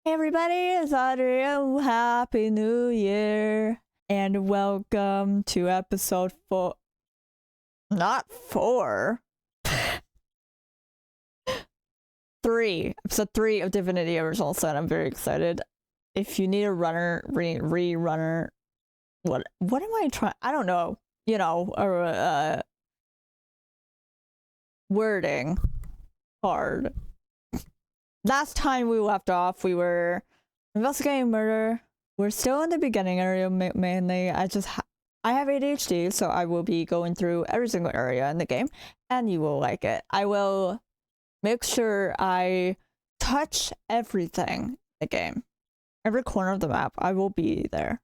Hey everybody, it's Audrey and Happy New Year and welcome to episode 4. Not 4. 3. Episode 3 of Divinity Original Sin. I'm very excited. If you need a runner, re-runner, what am I trying? I don't know. You know, or wording hard. Last time we left off, we were investigating murder. We're still in the beginning area mainly. I have ADHD, so I will be going through every single area in the game, and you will like it. I will make sure I touch everything in the game. Every corner of the map, I will be there.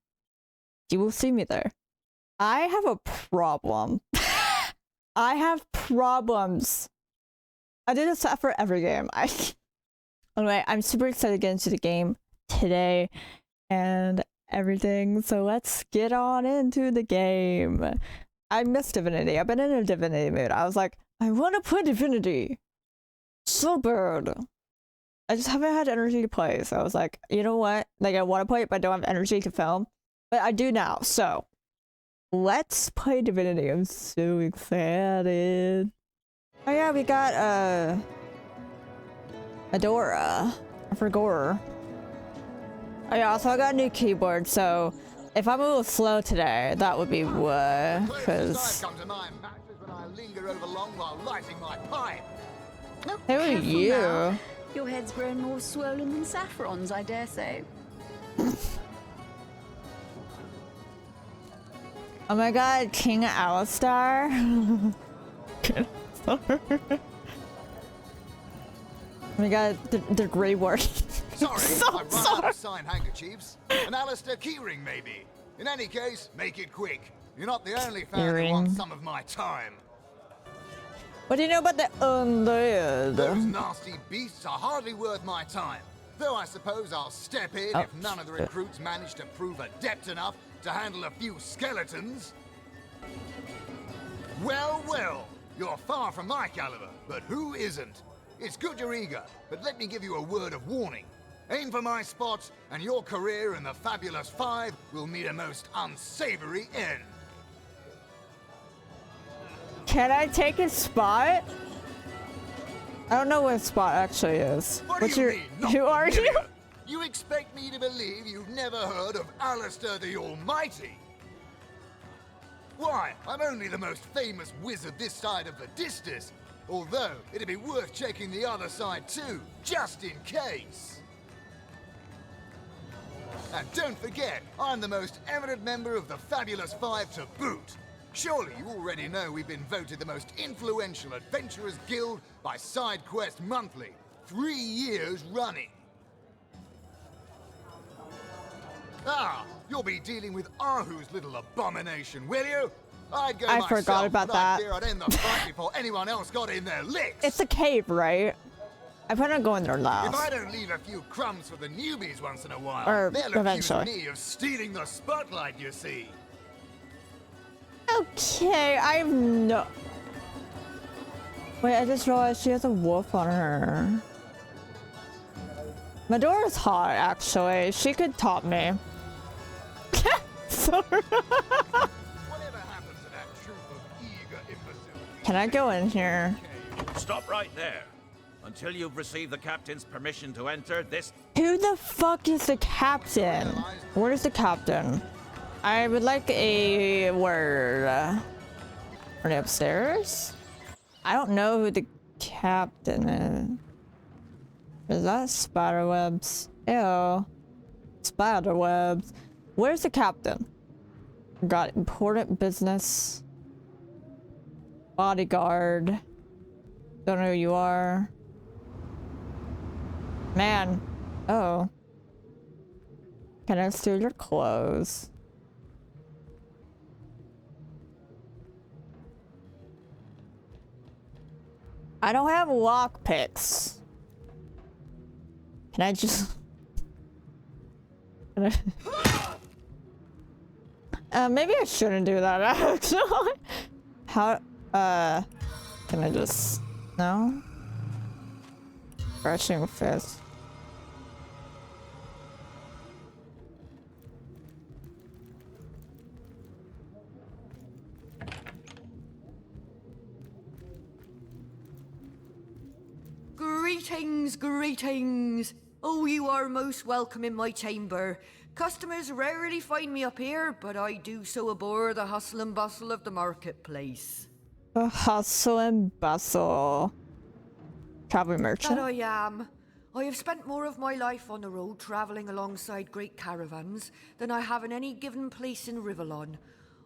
You will see me there. I have a problem. I have problems. I do this for every game. Anyway, I'm super excited to get into the game today and everything, so let's get on into the game. I missed Divinity. I've been in a Divinity mood. I was like, I want to play Divinity so bad. I just haven't had energy to play, so I was like, you know what? Like, I want to play it, but I don't have energy to film. But I do now, so let's play Divinity. I'm so excited. Oh yeah, we got, Adora for Gore. Oh yeah, also I got a new keyboard, so if I'm a little slow today, that would be why. Because who are you? Now. Your head's grown more swollen than Saffron's, I dare say. Oh my god, King Alistar. Oh my god, the Grey Ward. Sorry, So I run sorry. out of signed handkerchiefs. An Alistair keyring, maybe. In any case, make it quick. You're not the only fan who wants some of my time. What do you know about the undead? Those nasty beasts are hardly worth my time. Though I suppose I'll step in if none of the recruits manage to prove adept enough to handle a few skeletons. Well, well, you're far from my caliber, but who isn't? It's good you're eager, but let me give you a word of warning. Aim for my spots, and your career in the Fabulous Five will meet a most unsavory end. Can I take his spot? I don't know what his spot actually is. What What's do you your? mean, not Who are familiar? you? You expect me to believe you've never heard of Alistair the Almighty? Why, I'm only the most famous wizard this side of the distance. Although, it'd be worth checking the other side too, just in case. And don't forget, I'm the most eminent member of the Fabulous Five to boot. Surely you already know we've been voted the most influential adventurers guild by SideQuest Monthly, 3 years running. Ah, you'll be dealing with Ahu's little abomination, will you? I'd go I myself, forgot about but I that. fear I'd end the fight before anyone else got in their licks. It's a cave, right? I plan on going there If last. I don't leave a few crumbs for the newbies once in a while, Or they'll eventually. accuse me of stealing the spotlight, you see. Okay, I've no. Wait, I just realized she has a wolf on her. Medora's hot, actually. She could top me. Sorry. Whatever happened to that troop of eager imbeciles? Can I go in here? Stop right there. Until you've received the captain's permission to enter this... Who the fuck is the captain? Where is the captain? I would like a word. Are they upstairs? I don't know who the captain is. Is that spiderwebs? Ew. Spiderwebs. Where's the captain? Got important business. Bodyguard. Don't know who you are. Man. Oh. Can I steal your clothes? I don't have lockpicks. Can I just... Can I... maybe I shouldn't do that, actually. How... Can I just... No? Crushing fist. Greetings, greetings. Oh, you are most welcome in my chamber. Customers rarely find me up here, but I do so abhor the hustle and bustle of the marketplace. The hustle and bustle. Traveling That merchant. I am. I have spent more of my life on the road travelling alongside great caravans than I have in any given place in Rivellon.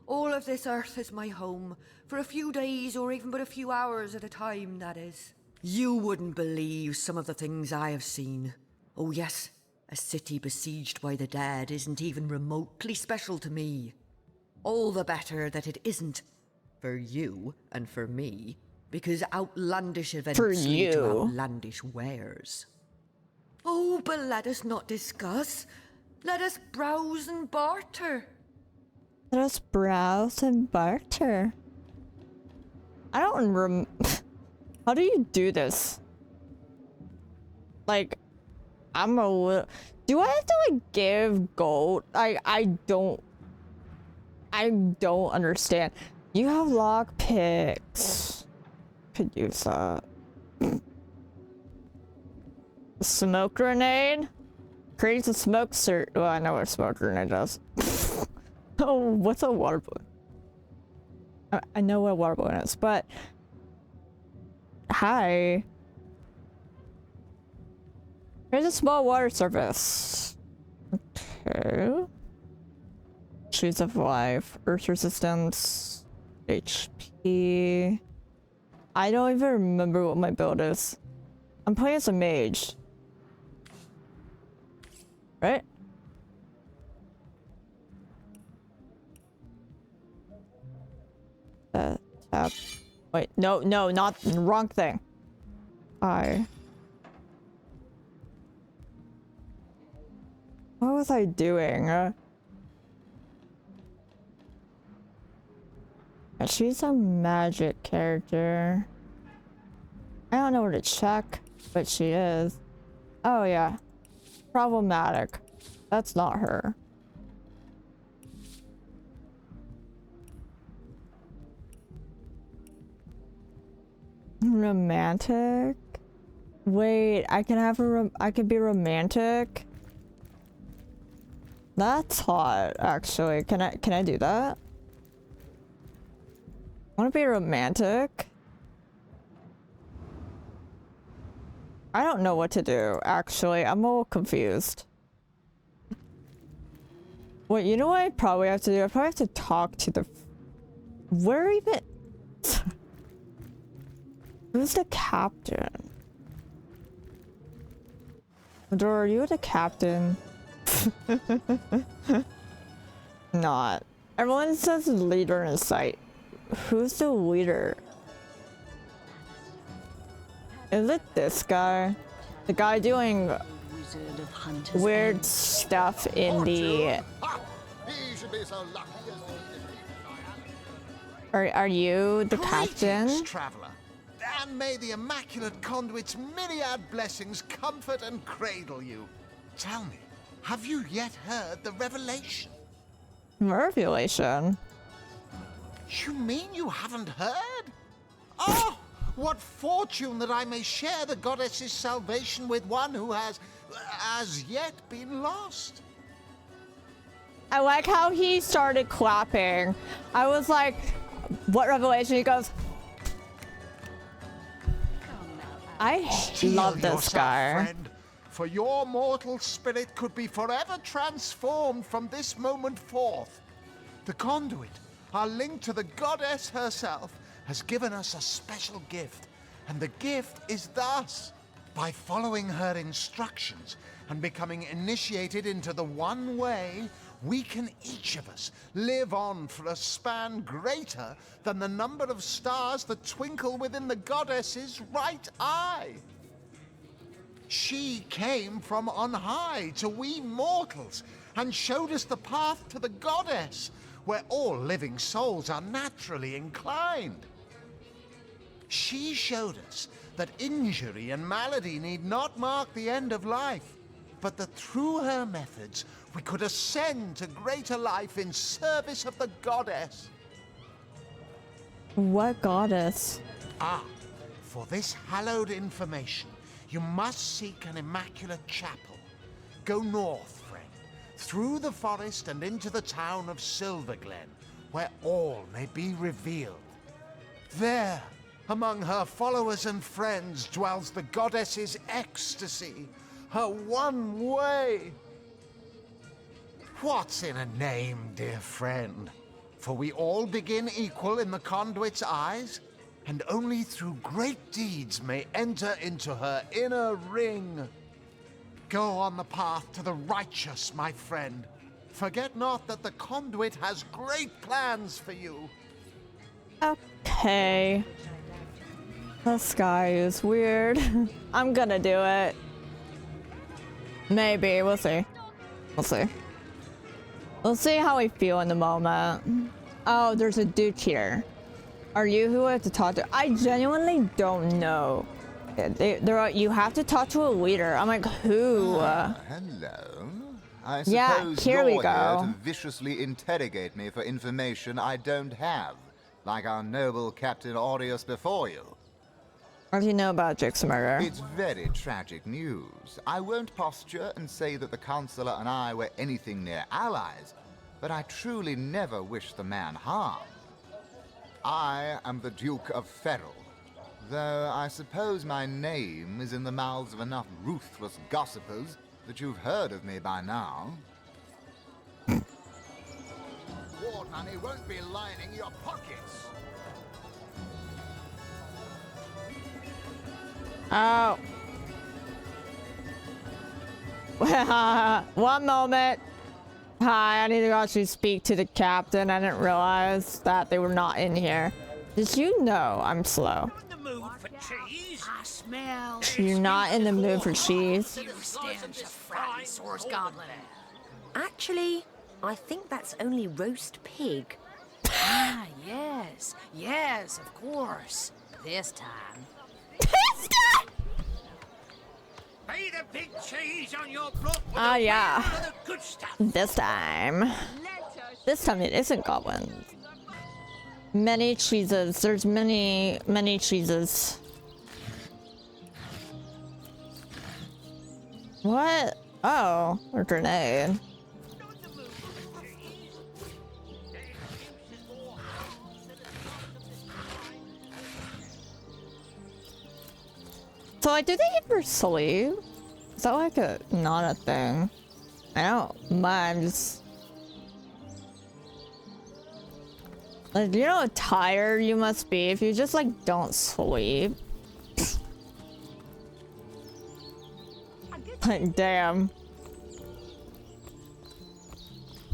All of this earth is my home, for a few days or even but a few hours at a time, that is. You wouldn't believe some of the things I have seen. Oh yes, a city besieged by the dead isn't even remotely special to me. All the better that it isn't. For you and for me, because outlandish events lead to you. outlandish wares. Oh, but let us not discuss. Let us browse and barter. Let us browse and barter. I don't How do you do this? Like, I'm a little... Do I have to, like, give gold? I don't understand. You have lock picks. Could use that. Smoke grenade? Creates a smoke cert. Well, I know what a smoke grenade does. Oh, what's a water balloon? I know what a water balloon is, but... Hi. Here's a small water surface. Okay. Shoes of life. Earth resistance. HP. I don't even remember what my build is. I'm playing as a mage. Right? Tap. Wait, no, not wrong thing. What was I doing? She's a magic character. I don't know where to check, but she is. Oh yeah. Problematic. That's not her. Romantic? Wait, I can have I can be romantic? That's hot, actually. Can I do that? I want to be romantic? I don't know what to do, actually. I'm a little confused. Wait, you know what I probably have to do? I probably have to talk to the... Where even... Who's the captain? Adora, are you the captain? Not. Everyone says leader in sight. Who's the leader? Is it this guy? The guy doing Wizard of Hunters weird End. stuff in the... Ha! He should be so lucky as Are you the captain? Greetings, traveler. And may the Immaculate Conduit's myriad blessings comfort and cradle you. Tell me, have you yet heard the revelation? Revelation? You mean you haven't heard? Oh, what fortune that I may share the goddess's salvation with one who has, as yet, been lost. I like how he started clapping. I was like, what revelation? He goes, I love this yourself, guy. friend, for your mortal spirit could be forever transformed from this moment forth. The conduit, our link to the goddess herself, has given us a special gift, and the gift is thus. By following her instructions and becoming initiated into the one way, we can each of us live on for a span greater than the number of stars that twinkle within the goddess's right eye. She came from on high to we mortals and showed us the path to the goddess, where all living souls are naturally inclined. She showed us that injury and malady need not mark the end of life, but that through her methods we could ascend to greater life in service of the goddess. What goddess? Ah, for this hallowed information, you must seek an immaculate chapel. Go north, friend, through the forest and into the town of Silverglen, where all may be revealed. There, among her followers and friends, dwells the goddess's ecstasy, her one way. What's in a name, dear friend? For we all begin equal in the conduit's eyes, and only through great deeds may enter into her inner ring. Go on the path to the righteous, my friend. Forget not that the conduit has great plans for you. Okay. The sky is weird. I'm gonna do it. Maybe. We'll see. We'll see. We'll see how we feel in the moment. Oh, there's a dude here. Are you who I have to talk to? I genuinely don't know. You have to talk to a leader. I'm like, who? Hello. I suppose Yeah, here we you're go. here to viciously interrogate me for information I don't have, like our noble Captain Aureus before you. What do you know about Jake's murder? It's very tragic news. I won't posture and say that the Chancellor and I were anything near allies, but I truly never wished the man harm. I am the Duke of Ferrell, though I suppose my name is in the mouths of enough ruthless gossipers that you've heard of me by now. War money won't be lining your pockets. Oh. One moment. Hi, I need to actually speak to the captain. I didn't realize that they were not in here. Did you know I'm slow? In the mood for cheese? I smell You're not in the mood for cheese? stench of fried source goblet. Actually, I think that's only roast pig. Ah, yes. Yes, of course. This time. Pay the big cheese on your block with Oh, the yeah. wheel of the good stuff. This time. This time it isn't goblins. Many cheeses. There's many cheeses. What? Oh, a grenade. So like, do they ever sleep? Is that like not a thing? I don't mind. Just like, you know how tired you must be if you just like don't sleep. Like, damn.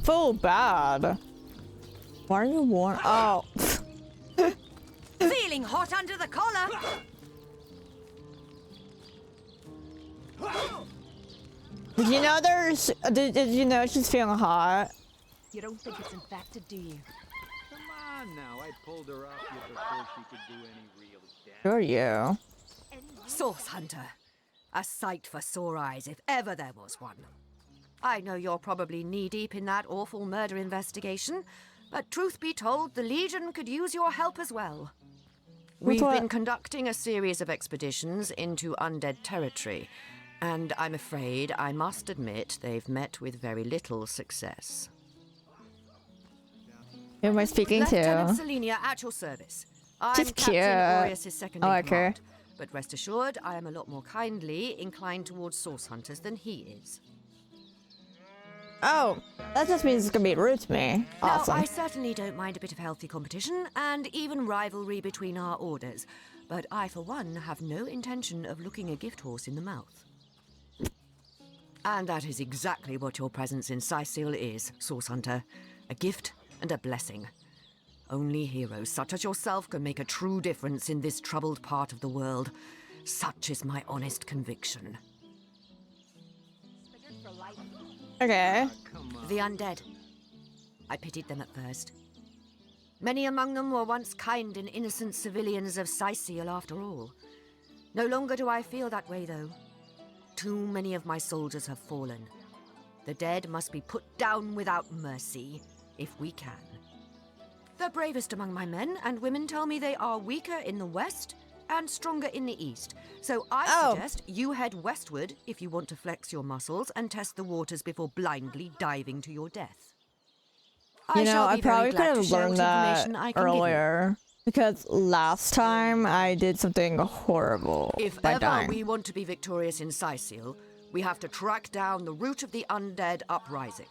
Feel bad. Why are you warm? Oh. Feeling hot under the collar? Did you know there's? Did you know she's feeling hot? You don't think it's infected, do you? Come on now, I pulled her off you before she could do any real damage. Who are you? Source Hunter. A sight for sore eyes if ever there was one. I know you're probably knee-deep in that awful murder investigation, but truth be told, the Legion could use your help as well. We've what? been conducting a series of expeditions into undead territory, and I'm afraid I must admit they've met with very little success. Who am I speaking Lieutenant to? Selenia, at your service. I'm She's Captain cute. Aureus' second in I like her. command, but rest assured, I am a lot more kindly inclined towards source hunters than he is. Oh, that just means it's gonna be rude to me. Awesome. Now, I certainly don't mind a bit of healthy competition and even rivalry between our orders, but I, for one, have no intention of looking a gift horse in the mouth. And that is exactly what your presence in Sicil is, Source Hunter. A gift and a blessing. Only heroes such as yourself can make a true difference in this troubled part of the world. Such is my honest conviction. Okay. The undead. I pitied them at first. Many among them were once kind and innocent civilians of Sicil after all. No longer do I feel that way, though. Too many of my soldiers have fallen. The dead must be put down without mercy, if we can. The bravest among my men and women tell me they are weaker in the west and stronger in the east. So I Oh. suggest you head westward if you want to flex your muscles and test the waters before blindly diving to your death. You know, shall I be very probably could glad to have share learned what that information I can give you. earlier. Because last time I did something horrible If by ever dying. we want to be victorious in Sicil, we have to track down the root of the undead uprising.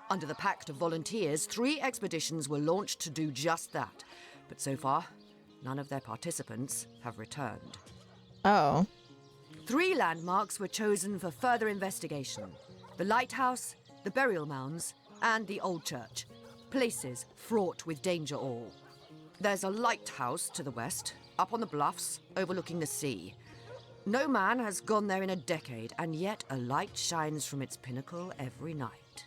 Under the Pact of Volunteers, 3 expeditions were launched to do just that. But so far, none of their participants have returned. Oh. 3 landmarks were chosen for further investigation. The lighthouse, the burial mounds, and the old church. Places fraught with danger all. There's a lighthouse to the west, up on the bluffs, overlooking the sea. No man has gone there in a decade, and yet a light shines from its pinnacle every night.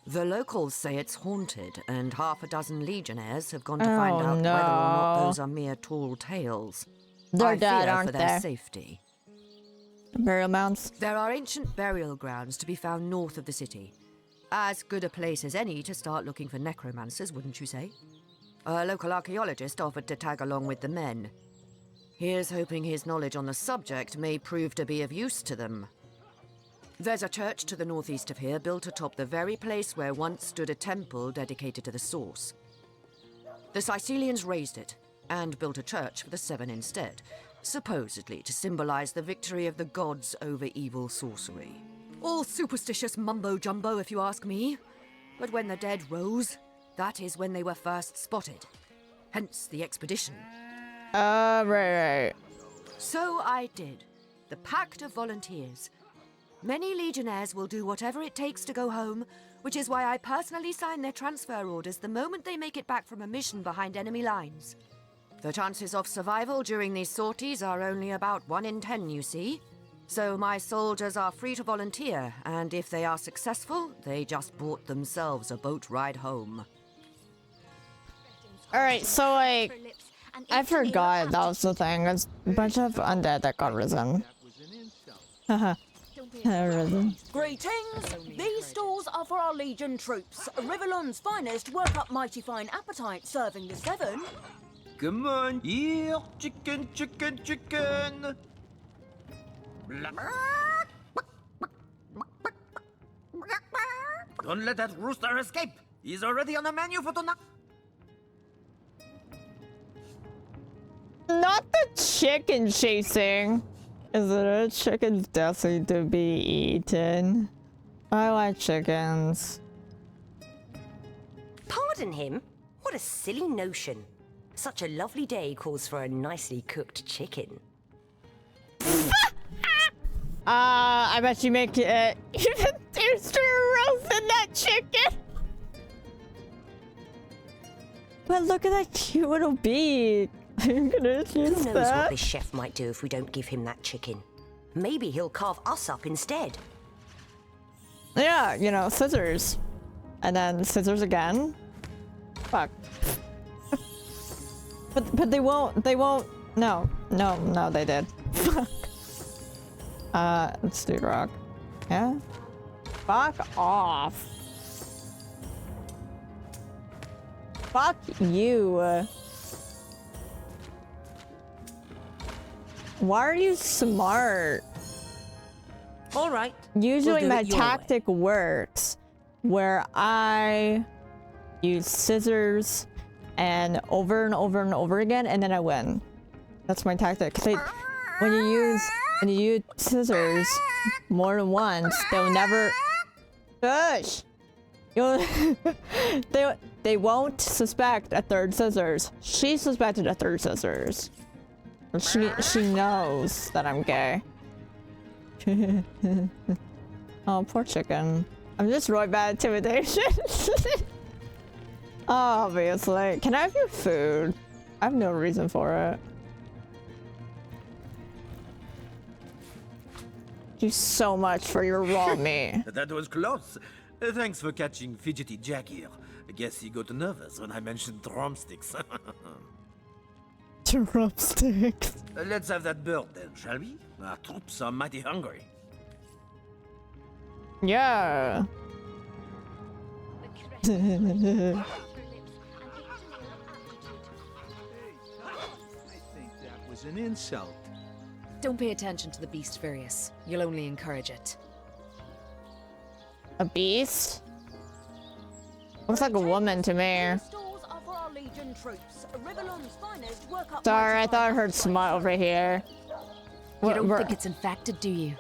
The locals say it's haunted, and half a dozen legionnaires have gone to find Oh, out whether or not no. those are mere tall tales. They're I dead, fear aren't for their they? safety. Burial mounds. There are ancient burial grounds to be found north of the city. As good a place as any to start looking for necromancers, wouldn't you say? A local archaeologist offered to tag along with the men. Here's hoping his knowledge on the subject may prove to be of use to them. There's a church to the northeast of here, built atop the very place where once stood a temple dedicated to the source. The Sicilians razed it, and built a church for the 7 instead, supposedly to symbolize the victory of the gods over evil sorcery. All superstitious mumbo-jumbo, if you ask me. But when the dead rose, that is when they were first spotted. Hence the expedition. Right. So I did. The Pact of Volunteers. Many legionnaires will do whatever it takes to go home, which is why I personally sign their transfer orders the moment they make it back from a mission behind enemy lines. The chances of survival during these sorties are only about 1 in 10, you see. So my soldiers are free to volunteer, and if they are successful, they just bought themselves a boat ride home. Alright, so like, I forgot that was the thing. There's a bunch of undead that got risen. Haha. Risen. Greetings! These stalls are for our Legion troops. Rivellon's finest work up mighty fine appetite serving the 7. Come on, here, chicken, chicken, chicken. Don't let that rooster escape. He's already on the menu for tonight. Not the chicken chasing. Is it a chicken's destiny to be eaten? I like chickens. Pardon him? What a silly notion. Such a lovely day calls for a nicely cooked chicken. I bet you make it even tastier roast than that chicken. But look at that cute little beak. I'm gonna use Who knows that. what this chef might do if we don't give him that chicken? Maybe he'll carve us up instead. Yeah, you know, scissors. And then scissors again. Fuck. but they won't, no, they did. Fuck. Let's do rock. Yeah? Fuck off. Fuck you. Why are you smart? All right. Usually do my it your tactic works where I use scissors and over again, and then I win. That's my tactic. 'Cause when you use scissors more than once, they'll never. Gosh, you'll they won't suspect a third scissors. She suspected a third scissors. She knows that I'm gay. Oh, poor chicken. I'm just really bad at intimidation. Obviously. Can I have your food? I have no reason for it. Thank you so much for your raw meat. That was close. Thanks for catching Fidgety Jack here. I guess he got nervous when I mentioned drumsticks. Drumsticks. Let's have that bird then, shall we? Our troops are mighty hungry. Yeah. I think that was an insult. Don't pay attention to the beast, Various. You'll only encourage it. A beast? Looks like a woman to me. Stores are for our Legion troops. Rivellon's finest work up. Sorry, I thought I heard smile over here. You don't think it's infected, do you?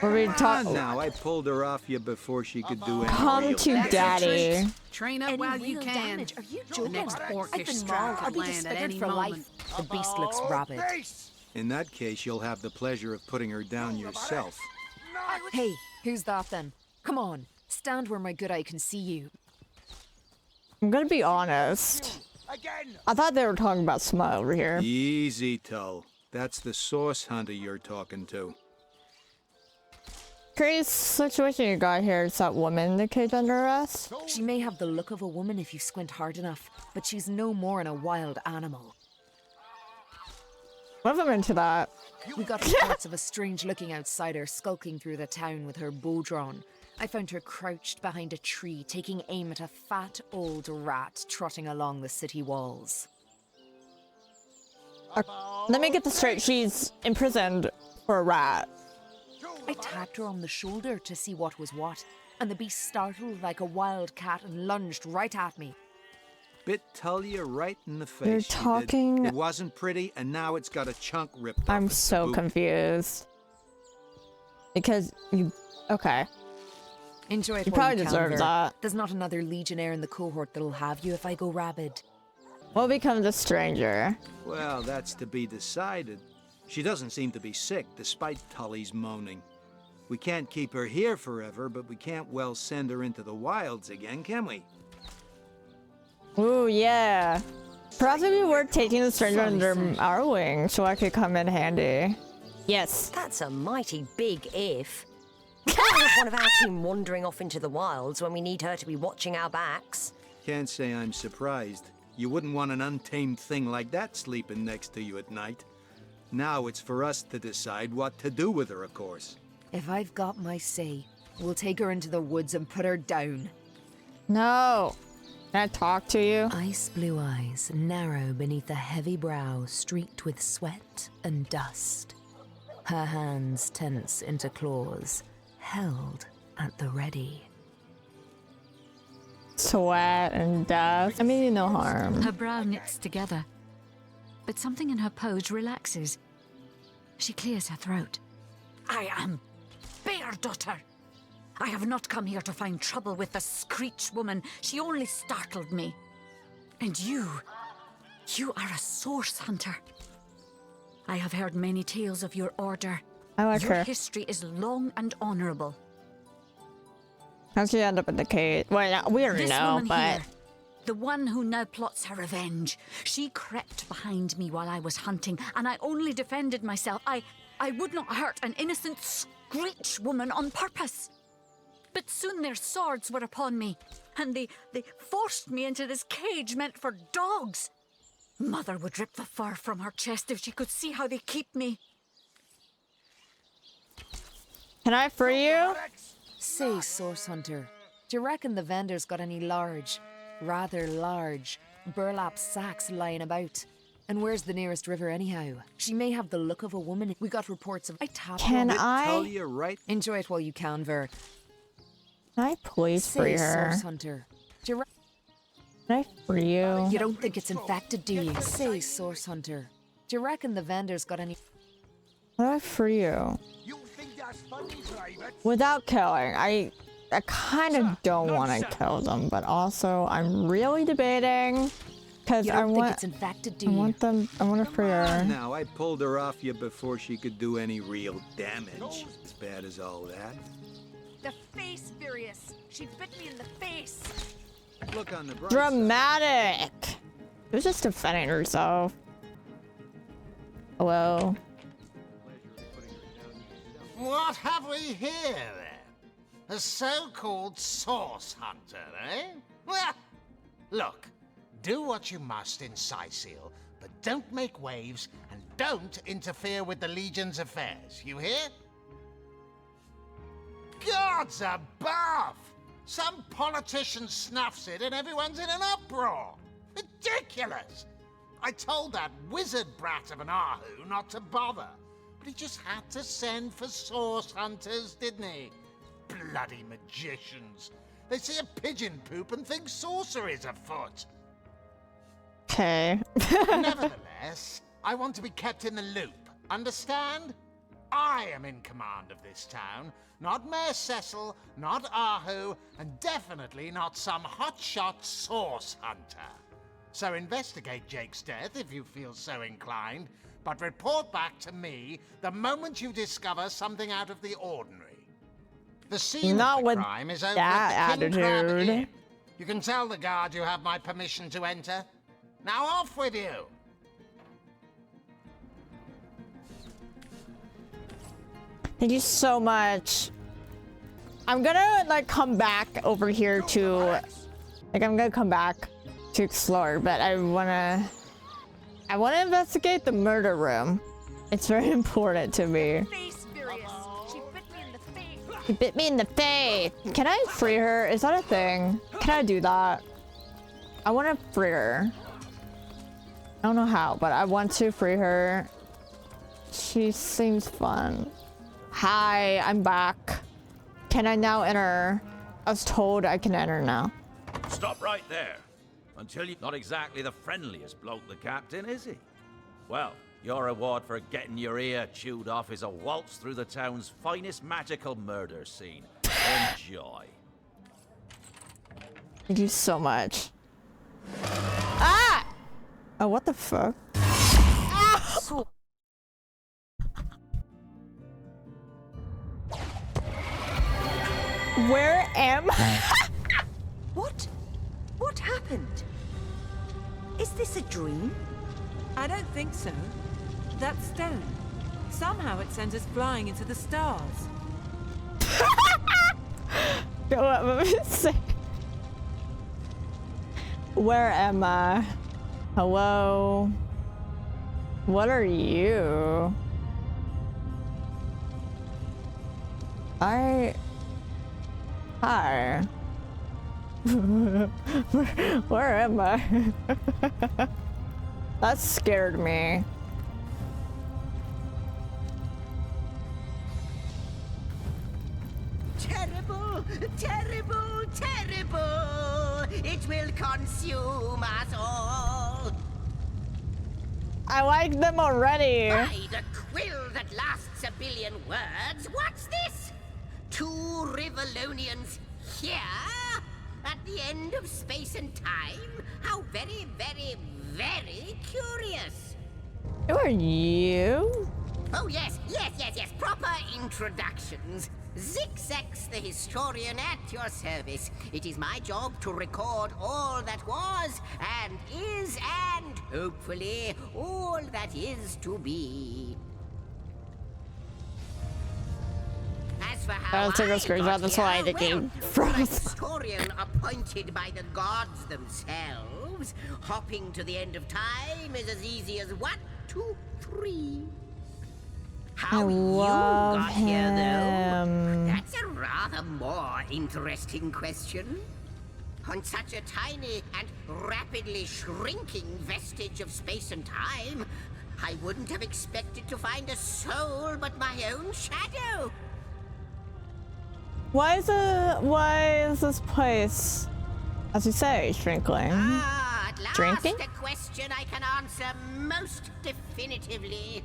Were we talking? Now, I pulled her off you before she could do anything. Come to daddy. Train up while you can. Damage? Are you The joking? next I've orcish been strike mauled. could I'll be land at disfigured any for moment. life. The beast looks rabid. In that case, you'll have the pleasure of putting her down yourself. Hey, who's that then? Come on, stand where my good eye can see you. I'm gonna be honest. I thought they were talking about smile over here. Easy, Tull. That's the source hunter you're talking to. Crazy situation you got here. Is that woman in the cage under arrest? She may have the look of a woman if you squint hard enough, but she's no more than a wild animal. What if I'm into that? We got reports of a strange-looking outsider skulking through the town with her bow drawn. I found her crouched behind a tree, taking aim at a fat old rat trotting along the city walls. Let me get this straight. She's imprisoned for a rat. I tapped her on the shoulder to see what was what, and the beast startled like a wild cat and lunged right at me. Bit Tullia right in the face. You're she did. talking- It wasn't pretty, and now it's got a chunk ripped off. I'm its so boot. confused. Because you... Okay. Enjoy it You while probably you deserve can, Ver. that. There's not another legionnaire in the cohort that'll have you if I go rabid. What becomes a stranger? Well, that's to be decided. She doesn't seem to be sick, despite Tully's moaning. We can't keep her here forever, but we can't well send her into the wilds again, can we? Ooh, yeah. Perhaps it'd be worth taking the stranger under our wing so I could come in handy. Yes. That's a mighty big if. We can't have one of our team wandering off into the wilds when we need her to be watching our backs. Can't say I'm surprised. You wouldn't want an untamed thing like that sleeping next to you at night. Now it's for us to decide what to do with her, of course. If I've got my say, we'll take her into the woods and put her down. No. Can I talk to you? Ice blue eyes, narrow beneath a heavy brow streaked with sweat and dust. Her hands tense into claws, held at the ready. Sweat and dust. I mean, you no harm. Her brow knits together, but something in her pose relaxes. She clears her throat. I am Bear Daughter. I have not come here to find trouble with the Screech woman. She only startled me. And you are a source hunter. I have heard many tales of your order. I like your her. history is long and honorable. How'd she end up in the cage? Well, we already This know, woman but... here, the one who now plots her revenge, she crept behind me while I was hunting, and I only defended myself. I would not hurt an innocent Screech woman on purpose. But soon their swords were upon me, and they forced me into this cage meant for dogs. Mother would rip the fur from her chest if she could see how they keep me. Can I free you? Say, Source Hunter, do you reckon the vendor's got any rather large, burlap sacks lying about? And where's the nearest river anyhow? She may have the look of a woman. We got reports of... Can I? Tullia right. Enjoy it while you can, Ver. Can I please free Say, her? Source Hunter, do you Can I free you? You don't think it's infected, do you? Say, Source Hunter, do you reckon the vendor's got any... How do I free you? Without killing. I kind of don't want to kill them, but also I'm really debating because You I don't think want. it's infected, do I you? want them. I want to free her. Now, I pulled her off you before she could do any real damage. As bad as all that. The face, Furious. She bit me in the face. Look on the bright Dramatic. She was just defending herself. Hello. What have we here, then? A so-called source hunter, eh? Well, look, do what you must in Sicil, but don't make waves and don't interfere with the Legion's affairs, you hear? Gods above! Some politician snuffs it and everyone's in an uproar. Ridiculous! I told that wizard brat of an Ahu not to bother. But he just had to send for source hunters, didn't he? Bloody magicians. They see a pigeon poop and think sorcery's afoot. Okay. Nevertheless, I want to be kept in the loop. Understand? I am in command of this town, not Mayor Cecil, not Ahu, and definitely not some hotshot source hunter. So investigate Jake's death if you feel so inclined, but report back to me the moment you discover something out of the ordinary. The scene Not of the with crime is over that at the King Crab attitude. Inn. You can tell the guard you have my permission to enter. Now off with you! Thank you so much. I'm gonna like come back over here to like I'm gonna come back to explore, but I wanna investigate the murder room. It's very important to me. She bit me in the face. Can I free her? Is that a thing? Can I do that? I want to free her. I don't know how, but I want to free her. She seems fun. Hi, I'm back. Can I now enter? I was told I can enter now. Stop right there. Until you're not exactly the friendliest bloke, the captain, is he? Well, your reward for getting your ear chewed off is a waltz through the town's finest magical murder scene. Enjoy. Thank you so much. Ah! Oh, what the fuck? Ah! Where am I? What? What happened? Is this a dream? I don't think so. That stone. Somehow it sends us flying into the stars. Go up, let me see. Where am I? Hello? What are you? Hi. Where am I? That scared me. Terrible, terrible, terrible! It will consume us all! I like them already. By the quill that lasts a billion words, what's this? 2 Rivalonians here? At the end of space and time? How very, very, very curious! Who are you? Oh yes, yes, yes, yes, proper introductions. Zixex the historian at your service. It is my job to record all that was, and is, and hopefully all that is to be. As for how I'll take a screenshot, that's why the game froze. A historian appointed by the gods themselves, hopping to the end of time is as easy as 1, 2, 3. How you got here, though? That's a rather more interesting question. On such a tiny and rapidly shrinking vestige of space and time, I wouldn't have expected to find a soul but my own shadow. Why is this place, as you say, shrinkling? At last, Drinking? a question I can answer most definitively.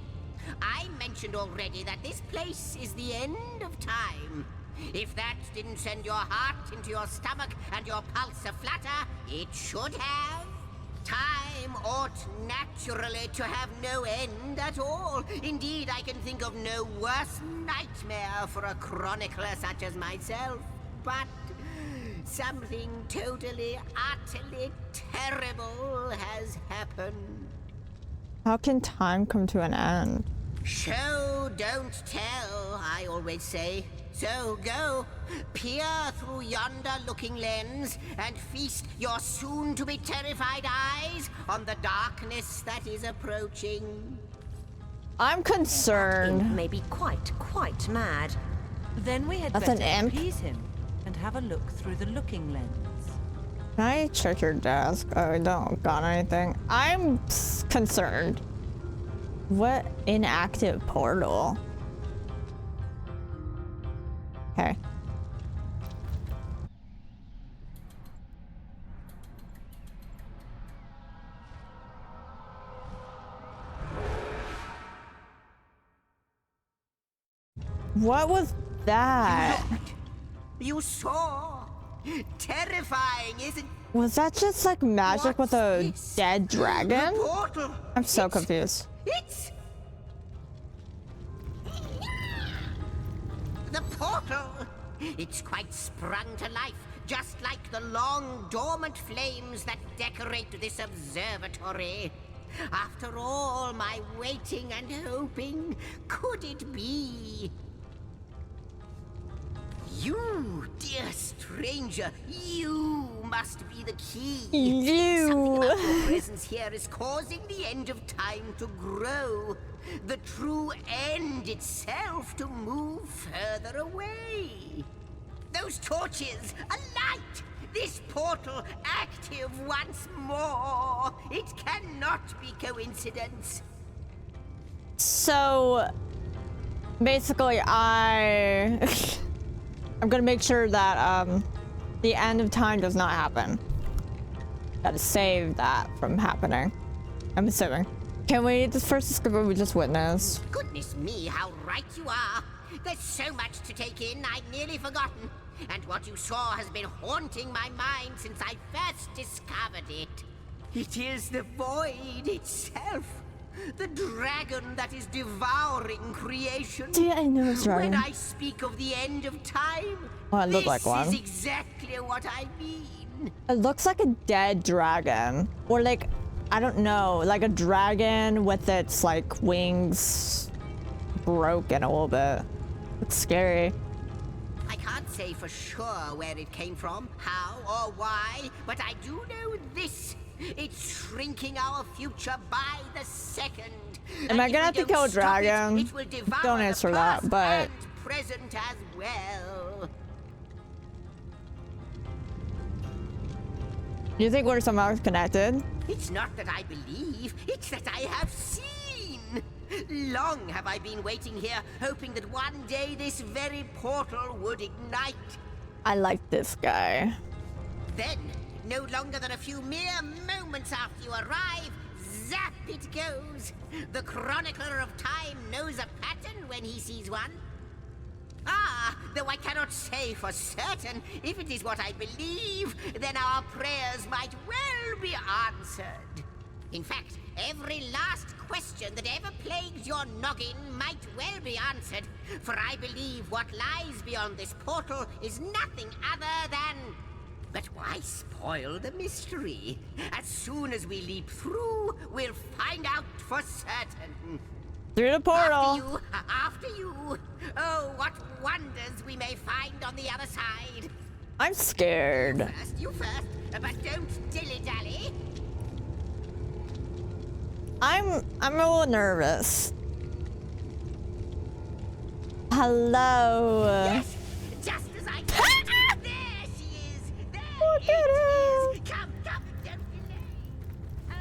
I mentioned already that this place is the end of time. If that didn't send your heart into your stomach and your pulse a-flutter, it should have. Time ought naturally to have no end at all. Indeed, I can think of no worse nightmare for a chronicler such as myself. But something totally, utterly terrible has happened. How can time come to an end? Show, don't tell, I always say. So go, peer through yonder looking lens and feast your soon-to-be terrified eyes on the darkness that is approaching. I'm concerned. He may be quite mad. Then we had That's better an imp. appease him and have a look through the looking lens. Can I check your desk? Oh, I don't got anything. I'm concerned. What inactive portal? Okay. What was that? You saw? Terrifying, isn't? Was that just like magic with a dead dragon? The portal. I'm so confused. It's the portal. It's quite sprung to life, just like the long dormant flames that decorate this observatory. After all my waiting and hoping, could it be? You, dear stranger, you must be the key. You. Something about your presence here is causing the end of time to grow. The true end itself to move further away. Those torches, a light! This portal active once more. It cannot be coincidence. So, basically, I'm gonna make sure that the end of time does not happen. Gotta save that from happening. I'm assuming. Can we just first discover what we just witnessed? Goodness me, how right you are. There's so much to take in, I'd nearly forgotten. And what you saw has been haunting my mind since I first discovered it. It is the void itself. The dragon that is devouring creation. Yeah, I know it's dragon. When I speak of the end of time, Oh, it looked like one. This is exactly what I mean. It looks like a dead dragon. Or like, I don't know, like a dragon with its like wings broken a little bit. It's scary. I can't say for sure where it came from, how or why, but I do know this. It's shrinking our future by the second. Am I gonna have to kill a dragon? Don't answer that, but... present as well. You think we're somehow connected? It's not that I believe, it's that I have seen. Long have I been waiting here, hoping that one day this very portal would ignite. I like this guy. Then, no longer than a few mere moments after you arrive, zap it goes. The chronicler of time knows a pattern when he sees one. Ah, though I cannot say for certain, if it is what I believe, then our prayers might well be answered. In fact, every last question that ever plagues your noggin might well be answered, for I believe what lies beyond this portal is nothing other than... But why spoil the mystery? As soon as we leap through, we'll find out for certain. Through the portal. After you. Oh, what wonders we may find on the other side. I'm scared. You first, but don't dilly-dally. I'm a little nervous. Hello. Yes, just as I thought. There she is. There it is. Come, don't delay.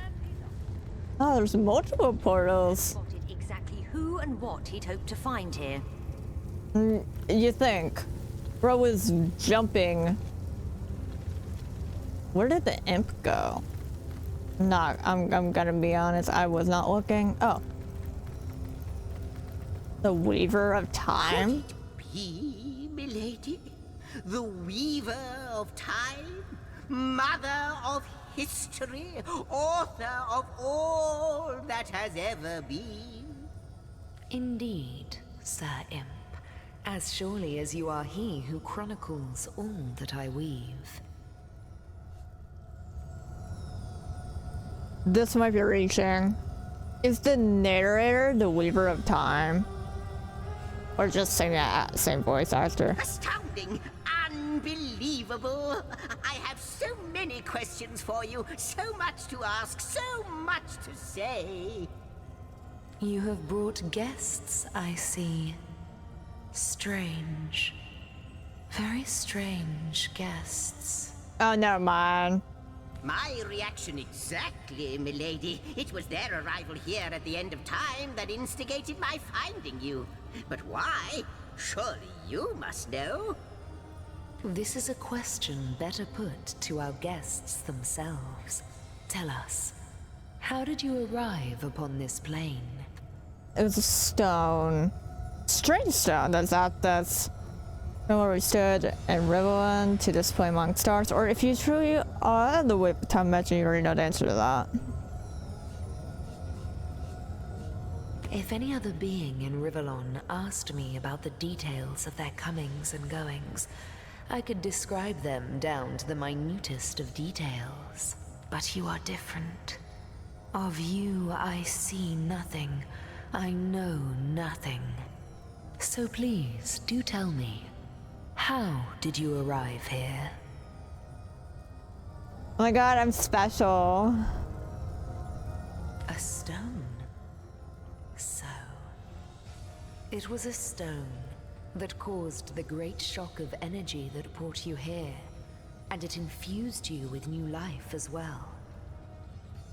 Oh, there's multiple portals. Spotted exactly who and what he'd hoped to find here. You think? Bro was jumping. Where did the imp go? I'm gonna be honest, I was not looking. Oh. The Weaver of Time? Could it be, milady? The Weaver of Time? Mother of history? Author of all that has ever been? Indeed, Sir Imp. As surely as you are he who chronicles all that I weave. This might be reaching. Is the narrator the Weaver of Time? Or just same voice actor? Astounding! Unbelievable! I have so many questions for you, so much to ask, so much to say. You have brought guests, I see. Strange. Very strange guests. Oh, never mind. My reaction exactly, milady. It was their arrival here at the end of time that instigated my finding you. But why? Surely you must know. This is a question better put to our guests themselves. Tell us, how did you arrive upon this plane? It was a stone. Strange stone that's where we stood in Riverland to display among stars, or if you truly are the Whip Time Magic, you already know the answer to that. If any other being in Rivellon asked me about the details of their comings and goings, I could describe them down to the minutest of details. But you are different. Of you, I see nothing. I know nothing. So please, do tell me, how did you arrive here? Oh my god, I'm special. A stone. So, it was a stone that caused the great shock of energy that brought you here, and it infused you with new life as well.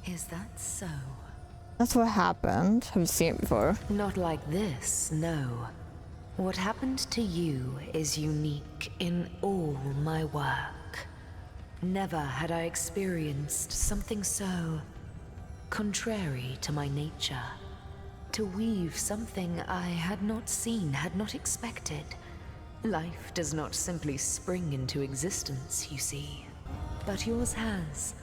Is that so? That's what happened. Have you seen it before? Not like this, no. What happened to you is unique in all my work. Never had I experienced something so contrary to my nature. To weave something I had not seen, had not expected. Life does not simply spring into existence, you see. But yours has.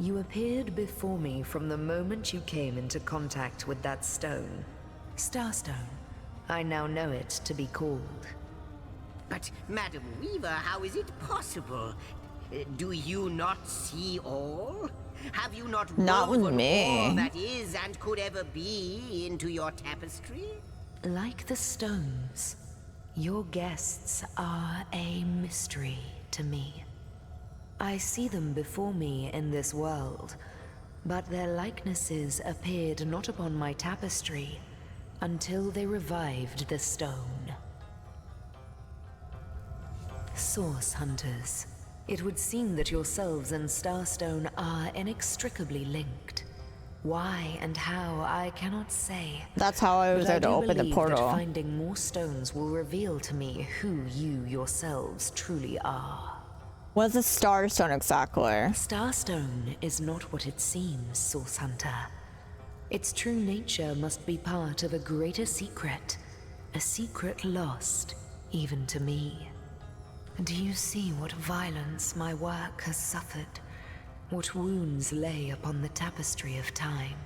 You appeared before me from the moment you came into contact with that stone. Starstone. I now know it to be called. But, Madam Weaver, how is it possible? Do you not see all? Have you not with woven me. all that is and could ever be into your tapestry? Like the stones, your guests are a mystery to me. I see them before me in this world, but their likenesses appeared not upon my tapestry until they revived the stone. Source Hunters. It would seem that yourselves and Starstone are inextricably linked. Why and how, I cannot say. That's how I was able to open the portal. That finding more stones will reveal to me who you yourselves truly are. What's a Starstone exactly? Starstone is not what it seems, Source Hunter. Its true nature must be part of a greater secret. A secret lost, even to me. Do you see what violence my work has suffered? What wounds lay upon the tapestry of time?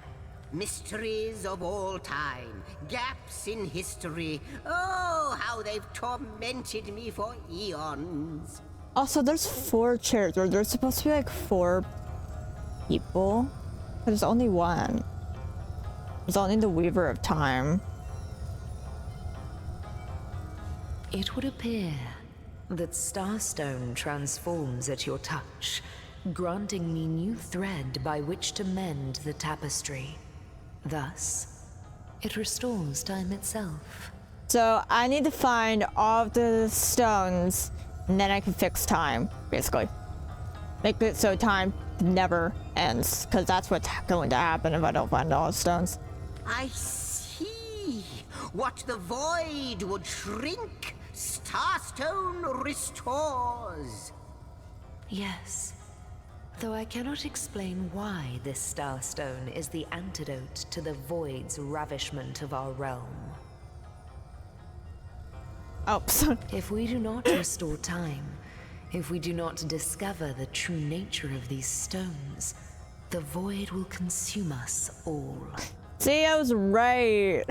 Mysteries of all time, gaps in history. Oh, how they've tormented me for eons. Also, there's 4 chairs, or there's supposed to be like 4 people. But there's only one. There's only the Weaver of Time. It would appear that Starstone transforms at your touch, granting me new thread by which to mend the tapestry. Thus, it restores time itself. So I need to find all of the stones, and then I can fix time, basically. Make it so time never ends, because that's what's going to happen if I don't find all the stones. I see. What the void would shrink, Starstone restores. Yes. Though I cannot explain why this Starstone is the antidote to the void's ravishment of our realm. Oh, if we do not restore time, if we do not discover the true nature of these stones, the void will consume us all. See, I was right.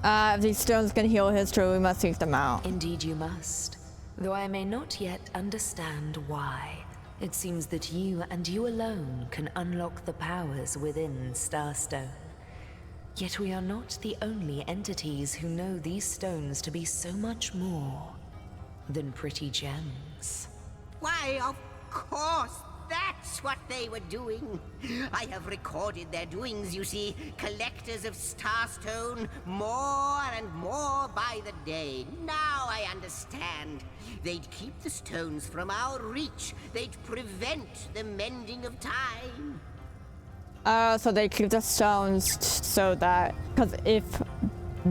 If these stones can heal history, we must seek them out. Indeed you must. Though I may not yet understand why. It seems that you and you alone can unlock the powers within Starstone. Yet we are not the only entities who know these stones to be so much more than pretty gems. Why, of course, that's what they were doing. I have recorded their doings, you see. Collectors of Starstone, more and more by the day. Now I understand. They'd keep the stones from our reach. They'd prevent the mending of time. So they keep the stones so that, because if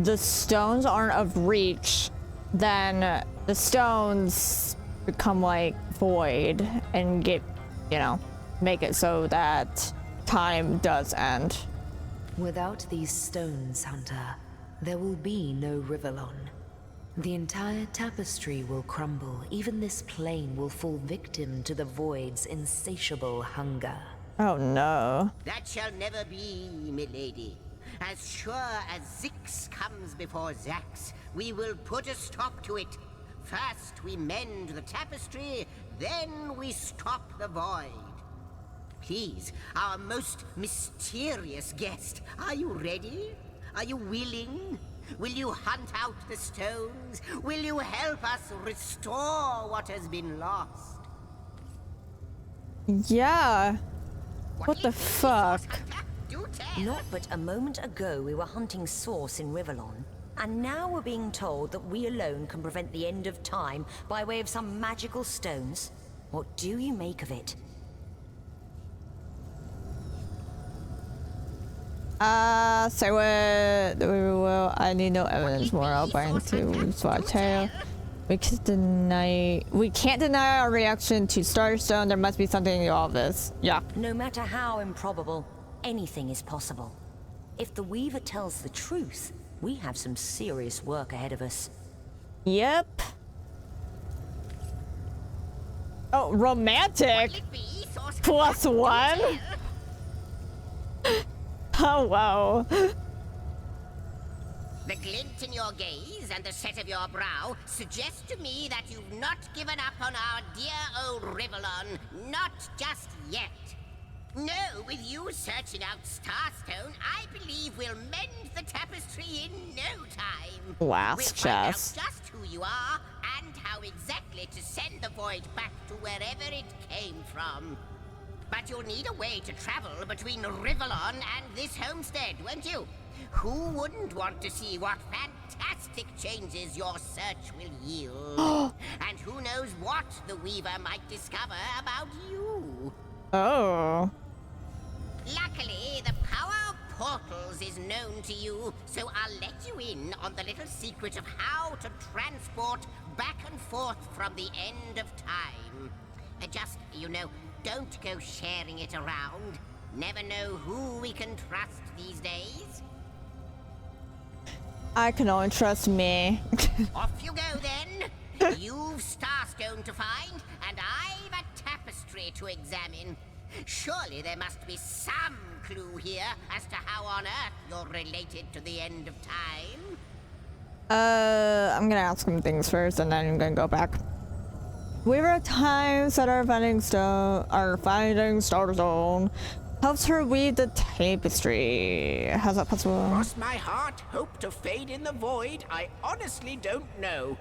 the stones aren't of reach, then the stones become like void and get, you know, make it so that time does end. Without these stones, Hunter, there will be no Rivellon. The entire tapestry will crumble. Even this plane will fall victim to the void's insatiable hunger. Oh no. That shall never be, milady. As sure as Zix comes before Zax, we will put a stop to it. First we mend the tapestry, then we stop the void. Please, our most mysterious guest, are you ready? Are you willing? Will you hunt out the stones? Will you help us restore what has been lost? Yeah. What the fuck? Not but a moment ago we were hunting Source in Rivellon, and now we're being told that we alone can prevent the end of time by way of some magical stones. What do you make of it? Say what we will. I need no evidence more. I'll bind to Swattail. We can't deny our reaction to Starstone. There must be something in all of this. Yeah. No matter how improbable, anything is possible. If the Weaver tells the truth, we have some serious work ahead of us. Yep. Oh, romantic. +1. Oh wow. The glint in your gaze and the set of your brow suggest to me that you've not given up on our dear old Rivellon. Not just yet. No, with you searching out Starstone, I believe we'll mend the tapestry in no time. Last We'll find out chest. just who you are and how exactly to send the void back to wherever it came from. But you'll need a way to travel between Rivellon and this homestead, won't you? Who wouldn't want to see what fantastic changes your search will yield? And who knows what the Weaver might discover about you? Oh. Luckily, the power of portals is known to you, so I'll let you in on the little secret of how to transport back and forth from the end of time. Just, you know, don't go sharing it around. Never know who we can trust these days. I can only trust me. Off you go then. You've Starstone to find, and I've a tapestry to examine. Surely there must be some clue here as to how on earth you're related to the end of time. I'm gonna ask him things first, and then I'm gonna go back. We were at times that our finding Starstone helps her weave the tapestry. How's that possible? Cross my heart, hope to fade in the void. I honestly don't know.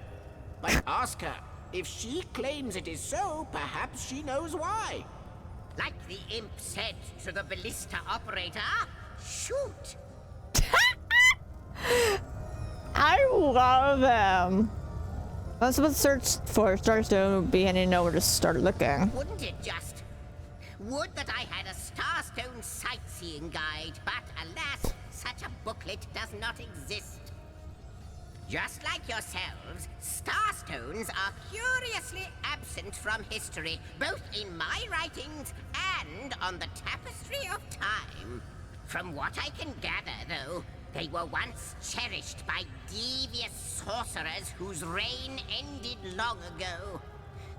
But ask her. If she claims it is so, perhaps she knows why. Like the imp said to the ballista operator, shoot! I love him. I'm supposed to search for Starstone would be handy to know where to start looking. Wouldn't it just? Would that I had a Starstone sightseeing guide, but alas, such a booklet does not exist. Just like yourselves, Starstones are curiously absent from history, both in my writings and on the Tapestry of Time. From what I can gather, though, they were once cherished by devious sorcerers whose reign ended long ago.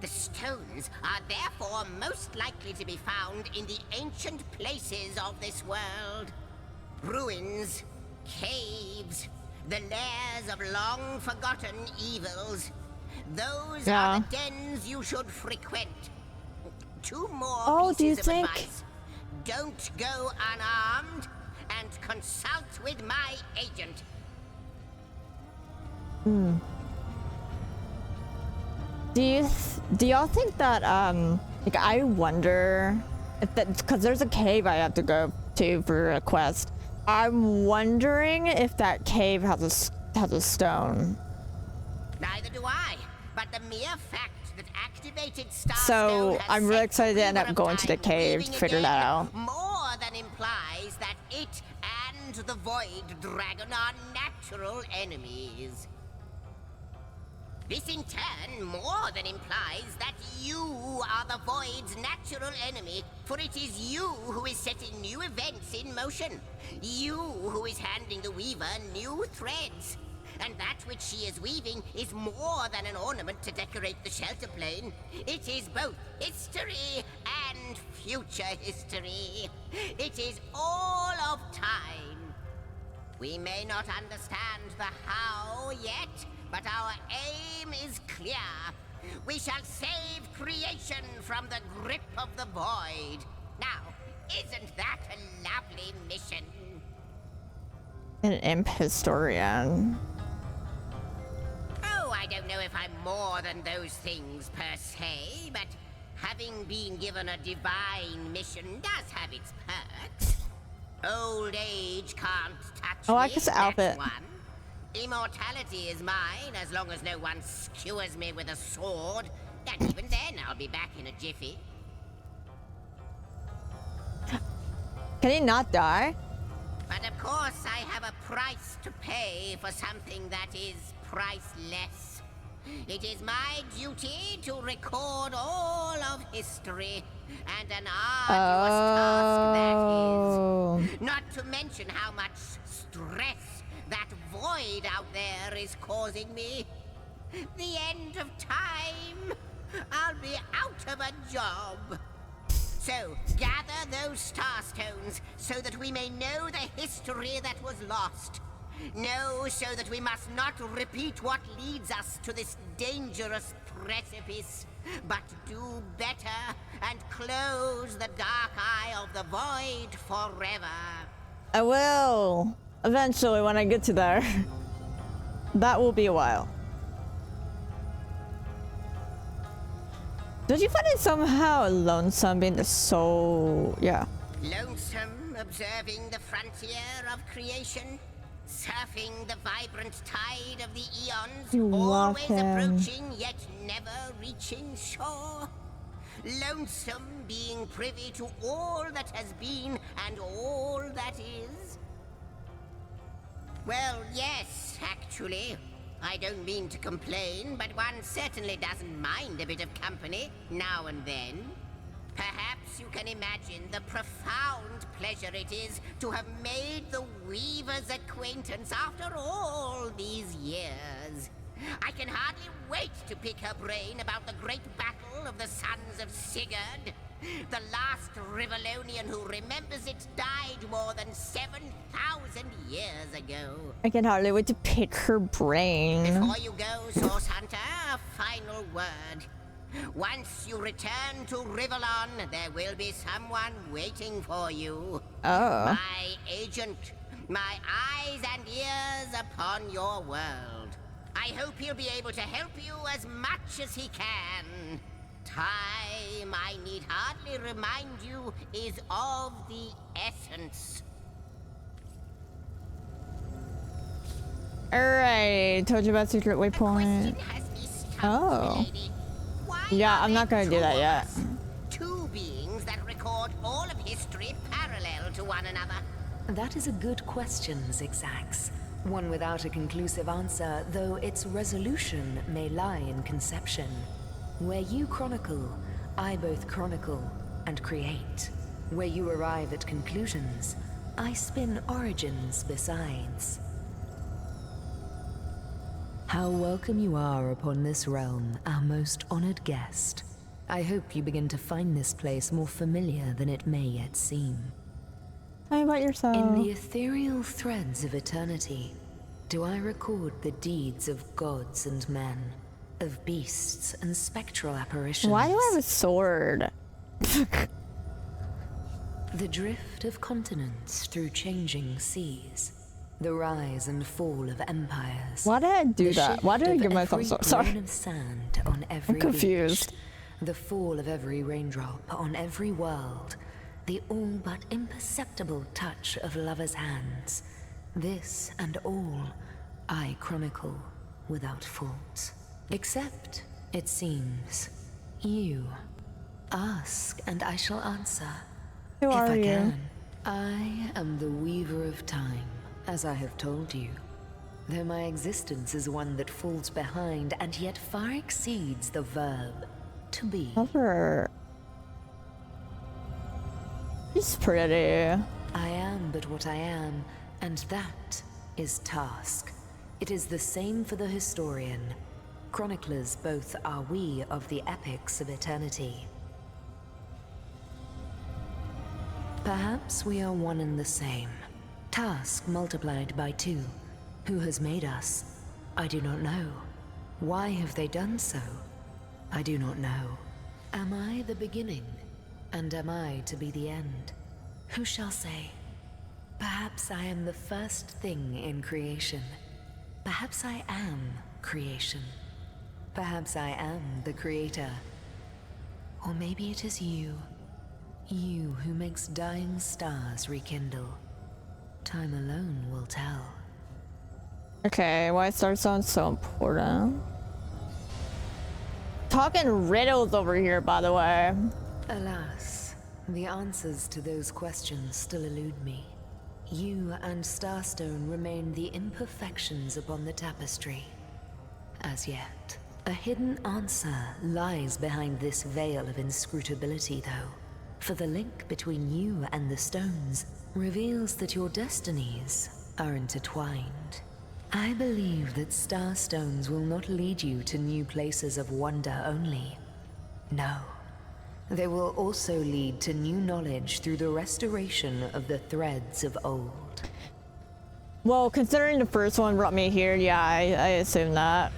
The stones are therefore most likely to be found in the ancient places of this world. Ruins, caves, the lairs of long-forgotten evils. Those are the dens you should frequent. Two more pieces of advice. Don't go unarmed, and consult with my agent. Do y'all think that Like, I wonder if that, because there's a cave I have to go to for a quest. I'm wondering if that cave has a stone. Neither do I, but the mere fact that activated Starstone So has I'm really set excited to end Weaver up of going to the Time cave to weaving figure that again out. more than implies that it and the Void Dragon are natural enemies. This in turn more than implies that you are the Void's natural enemy, for it is you who is setting new events in motion. You who is handing the Weaver new threads. And that which she is weaving is more than an ornament to decorate the shelter plane. It is both history and future history. It is all of time. We may not understand the how yet, but our aim is clear. We shall save creation from the grip of the Void. Now, isn't that a lovely mission? An imp historian. Oh, I don't know if I'm more than those things per se, but having been given a divine mission does have its perks. Old age can't touch I me, like this outfit. that's one. Immortality is mine as long as no one skewers me with a sword. And even then, I'll be back in a jiffy. Can he not die? But of course, I have a price to pay for something that is priceless. It is my duty to record all of history, and an arduous task that is. Not to mention how much stress that void out there is causing me. The end of time. I'll be out of a job. So, gather those starstones so that we may know the history that was lost. Know so that we must not repeat what leads us to this dangerous precipice, but do better and close the dark eye of the void forever. I will. Eventually, when I get to there. That will be a while. Don't you find it somehow lonesome being the soul? Yeah. Lonesome observing the frontier of creation? Surfing the vibrant tide of the eons, You love always him. approaching yet never reaching shore. Lonesome being privy to all that has been and all that is. Well, yes, actually. I don't mean to complain, but one certainly doesn't mind a bit of company now and then. Perhaps you can imagine the profound pleasure it is to have made the Weaver's acquaintance after all these years. I can hardly wait to pick her brain about the great battle of the Sons of Sigurd. The last Rivalonian who remembers it died more than 7,000 years ago. I can hardly wait to pick her brain. Before you go, Source Hunter, a final word. Once you return to Rivalon, there will be someone waiting for you. Oh. My agent. My eyes and ears upon your world. I hope he'll be able to help you as much as he can. Time, I need hardly remind you, is of the essence. Alright, told you about secret waypoint. Oh. Yeah, I'm not gonna do that yet. Two beings that record all of history parallel to one another. That is a good question, Zigzags. One without a conclusive answer, though its resolution may lie in conception. Where you chronicle, I both chronicle and create. Where you arrive at conclusions, I spin origins besides. How welcome you are upon this realm, our most honored guest. I hope you begin to find this place more familiar than it may yet seem. Tell me about yourself. In the ethereal threads of eternity, do I record the deeds of gods and men, of beasts and spectral apparitions? Why do I have a sword? The drift of continents through changing seas. The rise and fall of empires. Why did I do The that? Why did I shift give of myself every so sorry? grain of sand on every I'm confused. beach. The fall of every raindrop on every world, the all but imperceptible touch of lovers' hands. This and all I chronicle without fault. Except, it seems, you. Ask and I shall answer. Who if are I you? can. I am the Weaver of Time, as I have told you. Though my existence is one that falls behind and yet far exceeds the verb to be. Never. He's pretty. I am but what I am, and that is task. It is the same for the historian. Chroniclers both are we of the epics of eternity. Perhaps we are one and the same. Task multiplied by 2. Who has made us? I do not know. Why have they done so? I do not know. Am I the beginning? And am I to be the end? Who shall say? Perhaps I am the first thing in creation. Perhaps I am creation. Perhaps I am the creator. Or maybe it is you. You who makes dying stars rekindle. Time alone will tell. Okay, why Starstone so important? Talking riddles over here, by the way. Alas, the answers to those questions still elude me. You and Starstone remain the imperfections upon the tapestry. As yet, a hidden answer lies behind this veil of inscrutability, though. For the link between you and the stones reveals that your destinies are intertwined. I believe that starstones will not lead you to new places of wonder only. No. They will also lead to new knowledge through the restoration of the threads of old. Well, considering the first one brought me here, yeah, I assume that.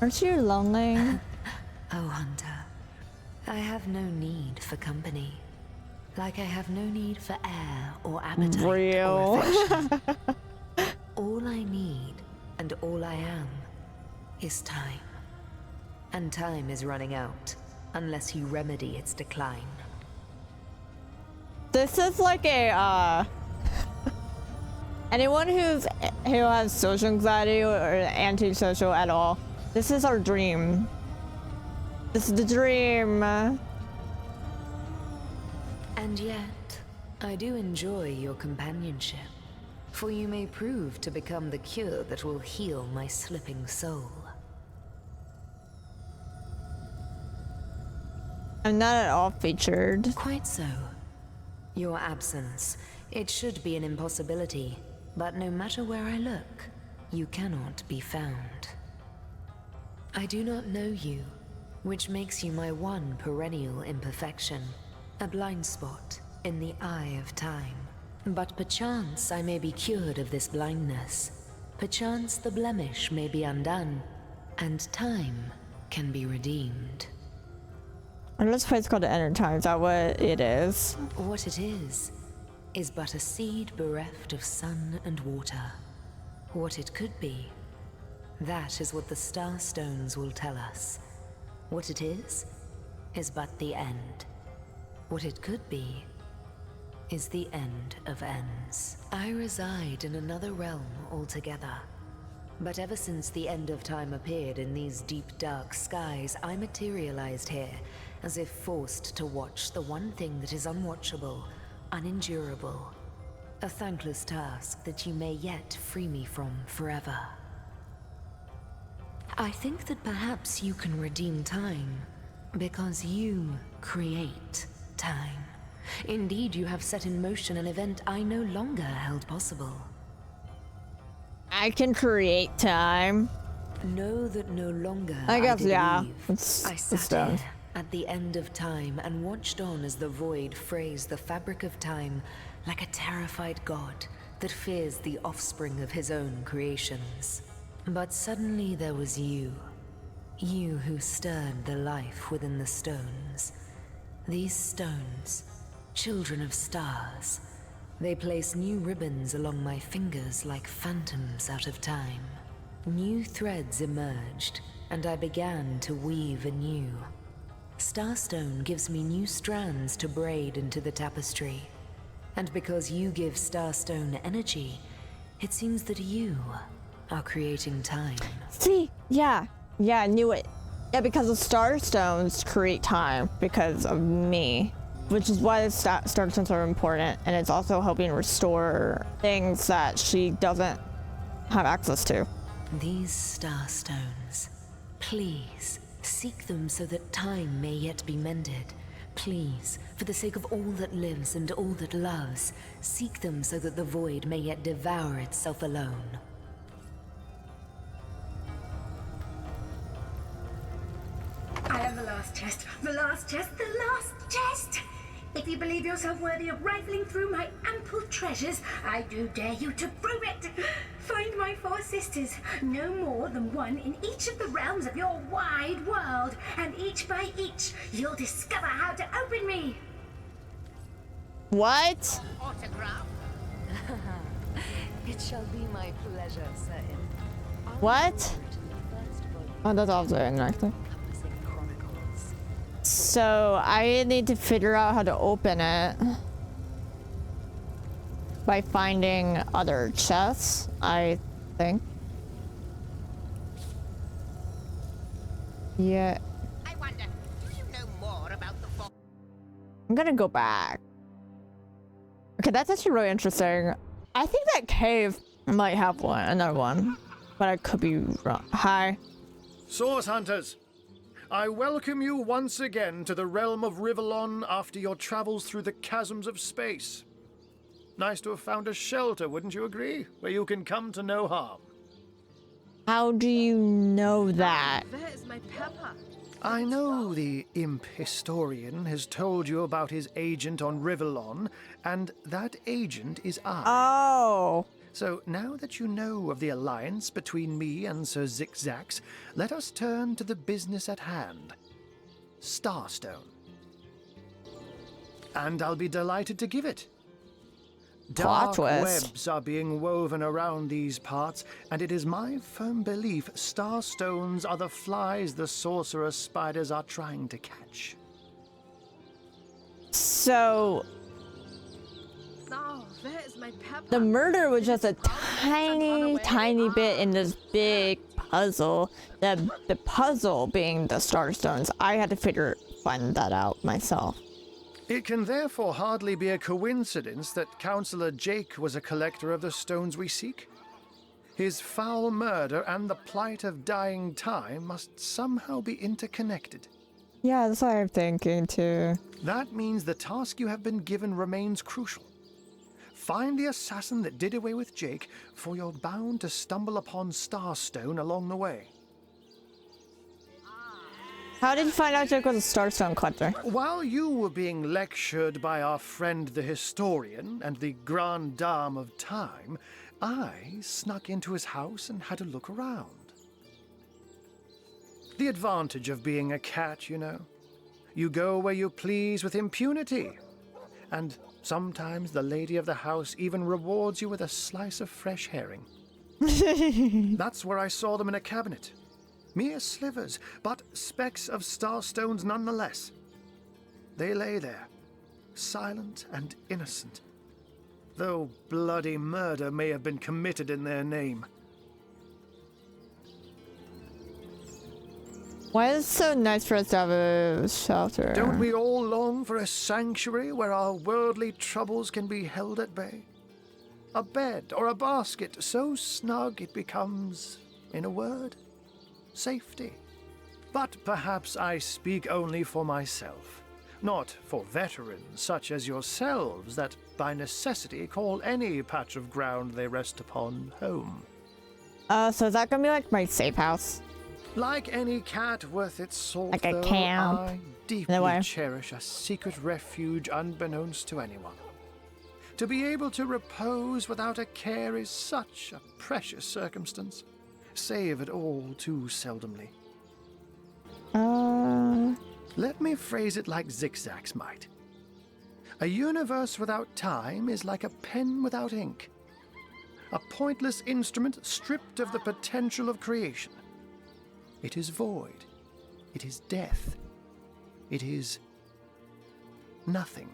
Aren't you lonely? Oh, Hunter. I have no need for company. Like I have no need for air or appetite or affection. All I need and all I am is time. And time is running out unless you remedy its decline. This is like a anyone who has social anxiety or antisocial at all. This is our dream. This is the dream. And yet, I do enjoy your companionship, for you may prove to become the cure that will heal my slipping soul. I'm not at all featured. Quite so. Your absence, it should be an impossibility, but no matter where I look, you cannot be found. I do not know you, which makes you my one perennial imperfection. A blind spot in the eye of time. But perchance I may be cured of this blindness. Perchance the blemish may be undone, and time can be redeemed. And this place called the End of Time. Is that what it is? What it is but a seed bereft of sun and water. What it could be, that is what the star stones will tell us. What it is but the end. What it could be is the end of ends. I reside in another realm altogether. But ever since the end of time appeared in these deep dark skies, I materialized here, as if forced to watch the one thing that is unwatchable, unendurable. A thankless task that you may yet free me from forever. I think that perhaps you can redeem time, because you create time. Indeed, you have set in motion an event I no longer held possible. I can create time. Know that no longer I guess, did yeah. leave. I sat here at the end of time and watched on as the void frays the fabric of time like a terrified god that fears the offspring of his own creations. But suddenly there was you. You who stirred the life within the stones. These stones, children of stars, they place new ribbons along my fingers like phantoms out of time. New threads emerged, and I began to weave anew. Starstone gives me new strands to braid into the tapestry. And because you give Starstone energy, it seems that you are creating time. See? Yeah. Yeah, I knew it. Yeah, because the Starstones create time because of me. Which is why the Starstones are important. And it's also helping restore things that she doesn't have access to. These Starstones, please seek them so that time may yet be mended. Please, for the sake of all that lives and all that loves, seek them so that the void may yet devour itself alone. I am the last chest, the last chest, the last chest! If you believe yourself worthy of rifling through my ample treasures, I do dare you to prove it! Find my 4 sisters, no more than one in each of the realms of your wide world, and each by each, you'll discover how to open me! What? Autograph? It shall be my pleasure, sir. What? Oh, that's also interesting. So I need to figure out how to open it by finding other chests, I think. Yeah. I wonder, do you know more about the I'm gonna go back. Okay, that's actually really interesting. I think that cave might have another one, but I could be wrong. Hi. Source Hunters, I welcome you once again to the realm of Rivellon after your travels through the chasms of space. Nice to have found a shelter, wouldn't you agree? Where you can come to no harm. How do you know that? There's my pepper. I know the imp historian has told you about his agent on Rivellon, and that agent is I. Oh. So now that you know of the alliance between me and Sir Zigzags, let us turn to the business at hand. Starstone. And I'll be delighted to give it. Plot Dark twist. webs are being woven around these parts, and it is my firm belief starstones are the flies the sorcerer spiders are trying to catch. So Oh, there's my pepper. the murder was just a tiny bit in this big puzzle. The puzzle being the Starstones. I had to find that out myself. It can therefore hardly be a coincidence that Councillor Jake was a collector of the stones we seek. His foul murder and the plight of dying time must somehow be interconnected. Yeah, that's what I'm thinking too. That means the task you have been given remains crucial. Find the assassin that did away with Jake, for you're bound to stumble upon Starstone along the way. How did you find out Jake was a Starstone collector? While you were being lectured by our friend the historian and the grande dame of time, I snuck into his house and had a look around. The advantage of being a cat, you know. You go where you please with impunity. And sometimes the lady of the house even rewards you with a slice of fresh herring. That's where I saw them in a cabinet. Mere slivers, but specks of starstones nonetheless. They lay there, silent and innocent, though bloody murder may have been committed in their name. Why is it so nice for us to have a shelter? Don't we all long for a sanctuary where our worldly troubles can be held at bay? A bed or a basket so snug it becomes, in a word, safety. But perhaps I speak only for myself, not for veterans such as yourselves that by necessity call any patch of ground they rest upon home. So is that gonna be like my safe house? Like any cat worth its salt, Like a though, camp, I in a deeply way. cherish a secret refuge unbeknownst to anyone. To be able to repose without a care is such a precious circumstance, savored all too seldomly. Let me phrase it like Zigzags might. A universe without time is like a pen without ink. A pointless instrument stripped of the potential of creation. It is void. It is death. It is nothing.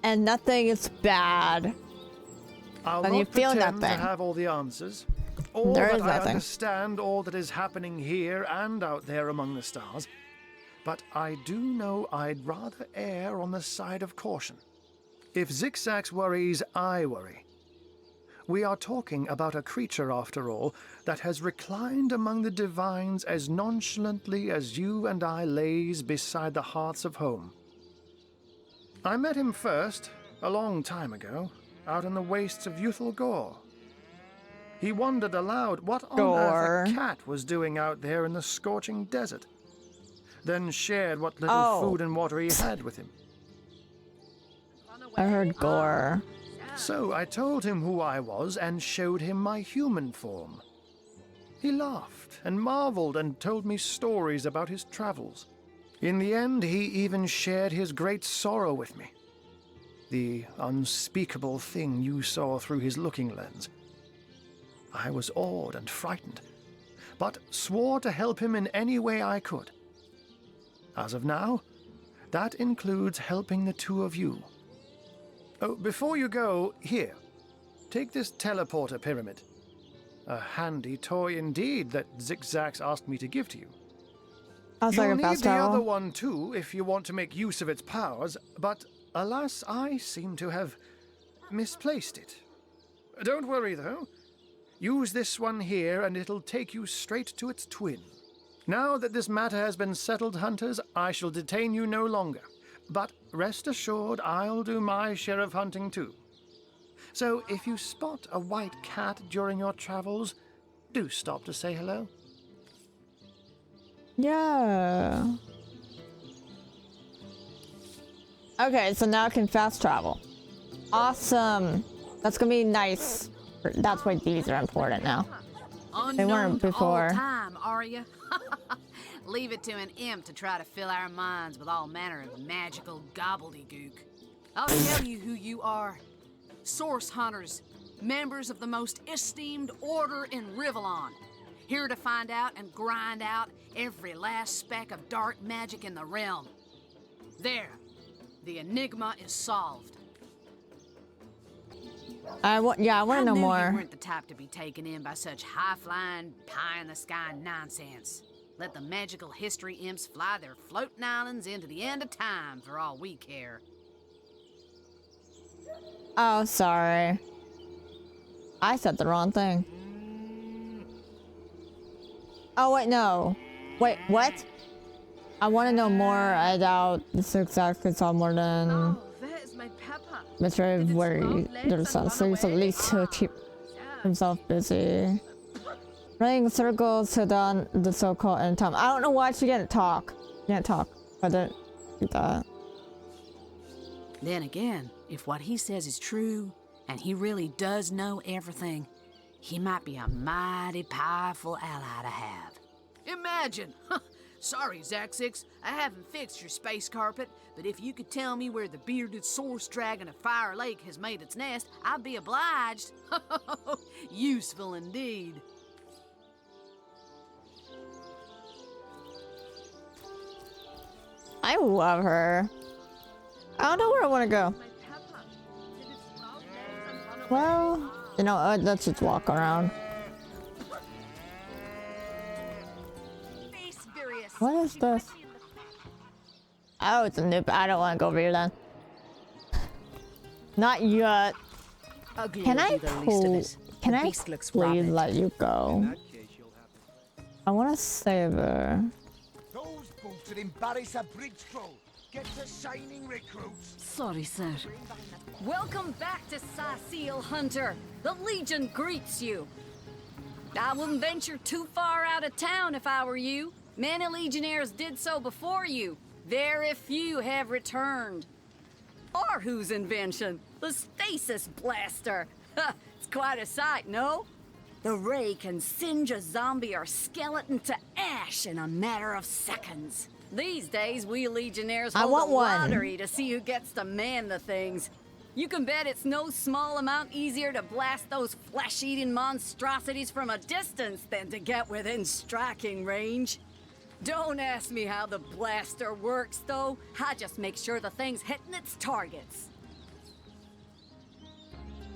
And nothing is bad. I'll When not you feel pretend nothing. to have all the answers. Or There that is I nothing. understand all that is happening here and out there among the stars. But I do know I'd rather err on the side of caution. If Zigzags worries, I worry. We are talking about a creature, after all, that has reclined among the divines as nonchalantly as you and I laze beside the hearths of home. I met him first, a long time ago, out in the wastes of Youthful Gore. He wondered aloud what on earth a cat was doing out there in the scorching desert, then shared what little food and water he had with him. I heard gore. So I told him who I was and showed him my human form. He laughed and marveled and told me stories about his travels. In the end, he even shared his great sorrow with me. The unspeakable thing you saw through his looking lens. I was awed and frightened, but swore to help him in any way I could. As of now, that includes helping the two of you. Oh, before you go, here, take this teleporter pyramid. A handy toy indeed that Zigzags asked me to give to you. You'll need the other one too if you want to make use of its powers, but alas, I seem to have misplaced it. Don't worry though. Use this one here and it'll take you straight to its twin. Now that this matter has been settled, hunters, I shall detain you no longer. But rest assured, I'll do my share of hunting too. So if you spot a white cat during your travels, do stop to say hello. Yeah. Okay, so now I can fast travel. Awesome. That's gonna be nice. That's why these are important now. They weren't before. All time, are you? Leave it to an imp to try to fill our minds with all manner of magical gobbledygook. I'll tell you who you are. Source hunters, members of the most esteemed order in Rivellon. Here to find out and grind out every last speck of dark magic in the realm. There, the enigma is solved. I want to know You more. weren't the type to be taken in by such high-flying, pie-in-the-sky nonsense. Let the magical history imps fly their floating islands into the end of time for all we care. Oh, sorry. I said the wrong thing. Oh, wait, no. Wait, what? I want to know more. I doubt this exactly saw more than There's my Peppa. Mr. Worry. There's some things at least to keep himself busy. Running circles to the so-called end time. I don't know why she can't talk. Can't talk. I didn't do that. Then again, if what he says is true, and he really does know everything, he might be a mighty powerful ally to have. Imagine! Sorry, Zaxix, I haven't fixed your space carpet, but if you could tell me where the bearded source dragon of Fire Lake has made its nest, I'd be obliged. Useful indeed. I love her. I don't know where I want to go. Well, you know, let's just walk around. What is this? Oh, it's a noob. I don't want to go over here then. Not yet. Can I please let you go? I want to save her. Those boots would embarrass a bridge troll. Get to shining recruits. Sorry, sir. Welcome back to Sicil, Hunter. The Legion greets you. I wouldn't venture too far out of town if I were you. Many Legionnaires did so before you. Very few have returned. Or whose invention? The stasis blaster. It's quite a sight, no? The ray can singe a zombie or skeleton to ash in a matter of seconds. These days, we Legionnaires I hold want a one. lottery to see who gets to man the things. You can bet it's no small amount easier to blast those flesh-eating monstrosities from a distance than to get within striking range. Don't ask me how the blaster works, though. I just make sure the thing's hitting its targets.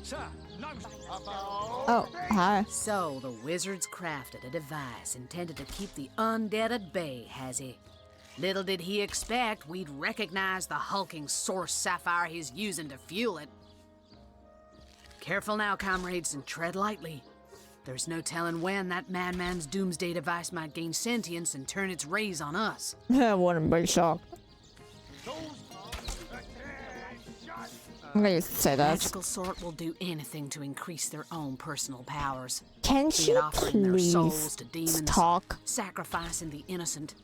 Sir, no. Oh, hi. So, the wizard's crafted a device intended to keep the undead at bay, has he? Little did he expect we'd recognize the hulking source sapphire he's using to fuel it. Careful now, comrades, and tread lightly. There's no telling when that madman's doomsday device might gain sentience and turn its rays on us. I wouldn't be shocked. I'm gonna say that. Magical sort will do anything to increase their own personal powers. Can Be she it offering their souls to please demons, talk? sacrificing the innocent,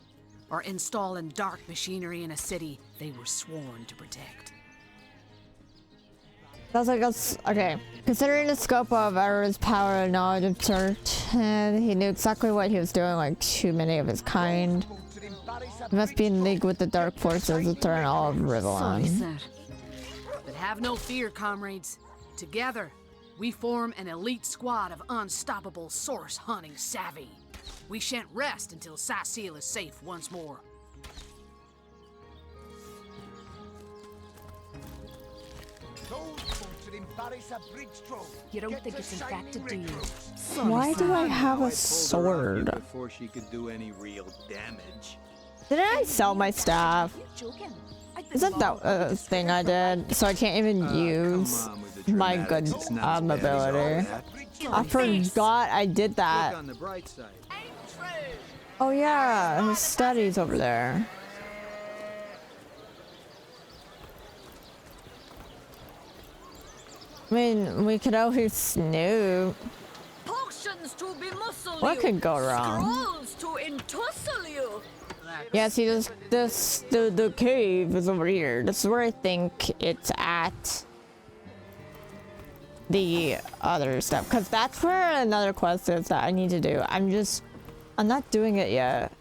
or installing dark machinery in a city they were sworn to protect. That's like okay. Considering the scope of Error's power and knowledge of certain, he knew exactly what he was doing, like too many of his kind. He must be in league with the dark forces to turn all of Rivellon. Sorry, sir. But have no fear, comrades. Together, we form an elite squad of unstoppable source-hunting savvy. We shan't rest until Sasil is safe once more. You don't think it's infected, do you? Why do I have a sword? Before she could do any real damage. Didn't I sell my staff? Isn't that thing I did? So I can't even use my good ability. I forgot I did that. Look on the bright side. Oh yeah, his studies over there. I mean, we could always snoop. Potions to bemuscle What you, could go wrong? Scrolls to entussle you. Yeah, see, the cave is over here. This is where I think it's at. The other stuff, because that's where another quest is that I need to do. I'm not doing it yet.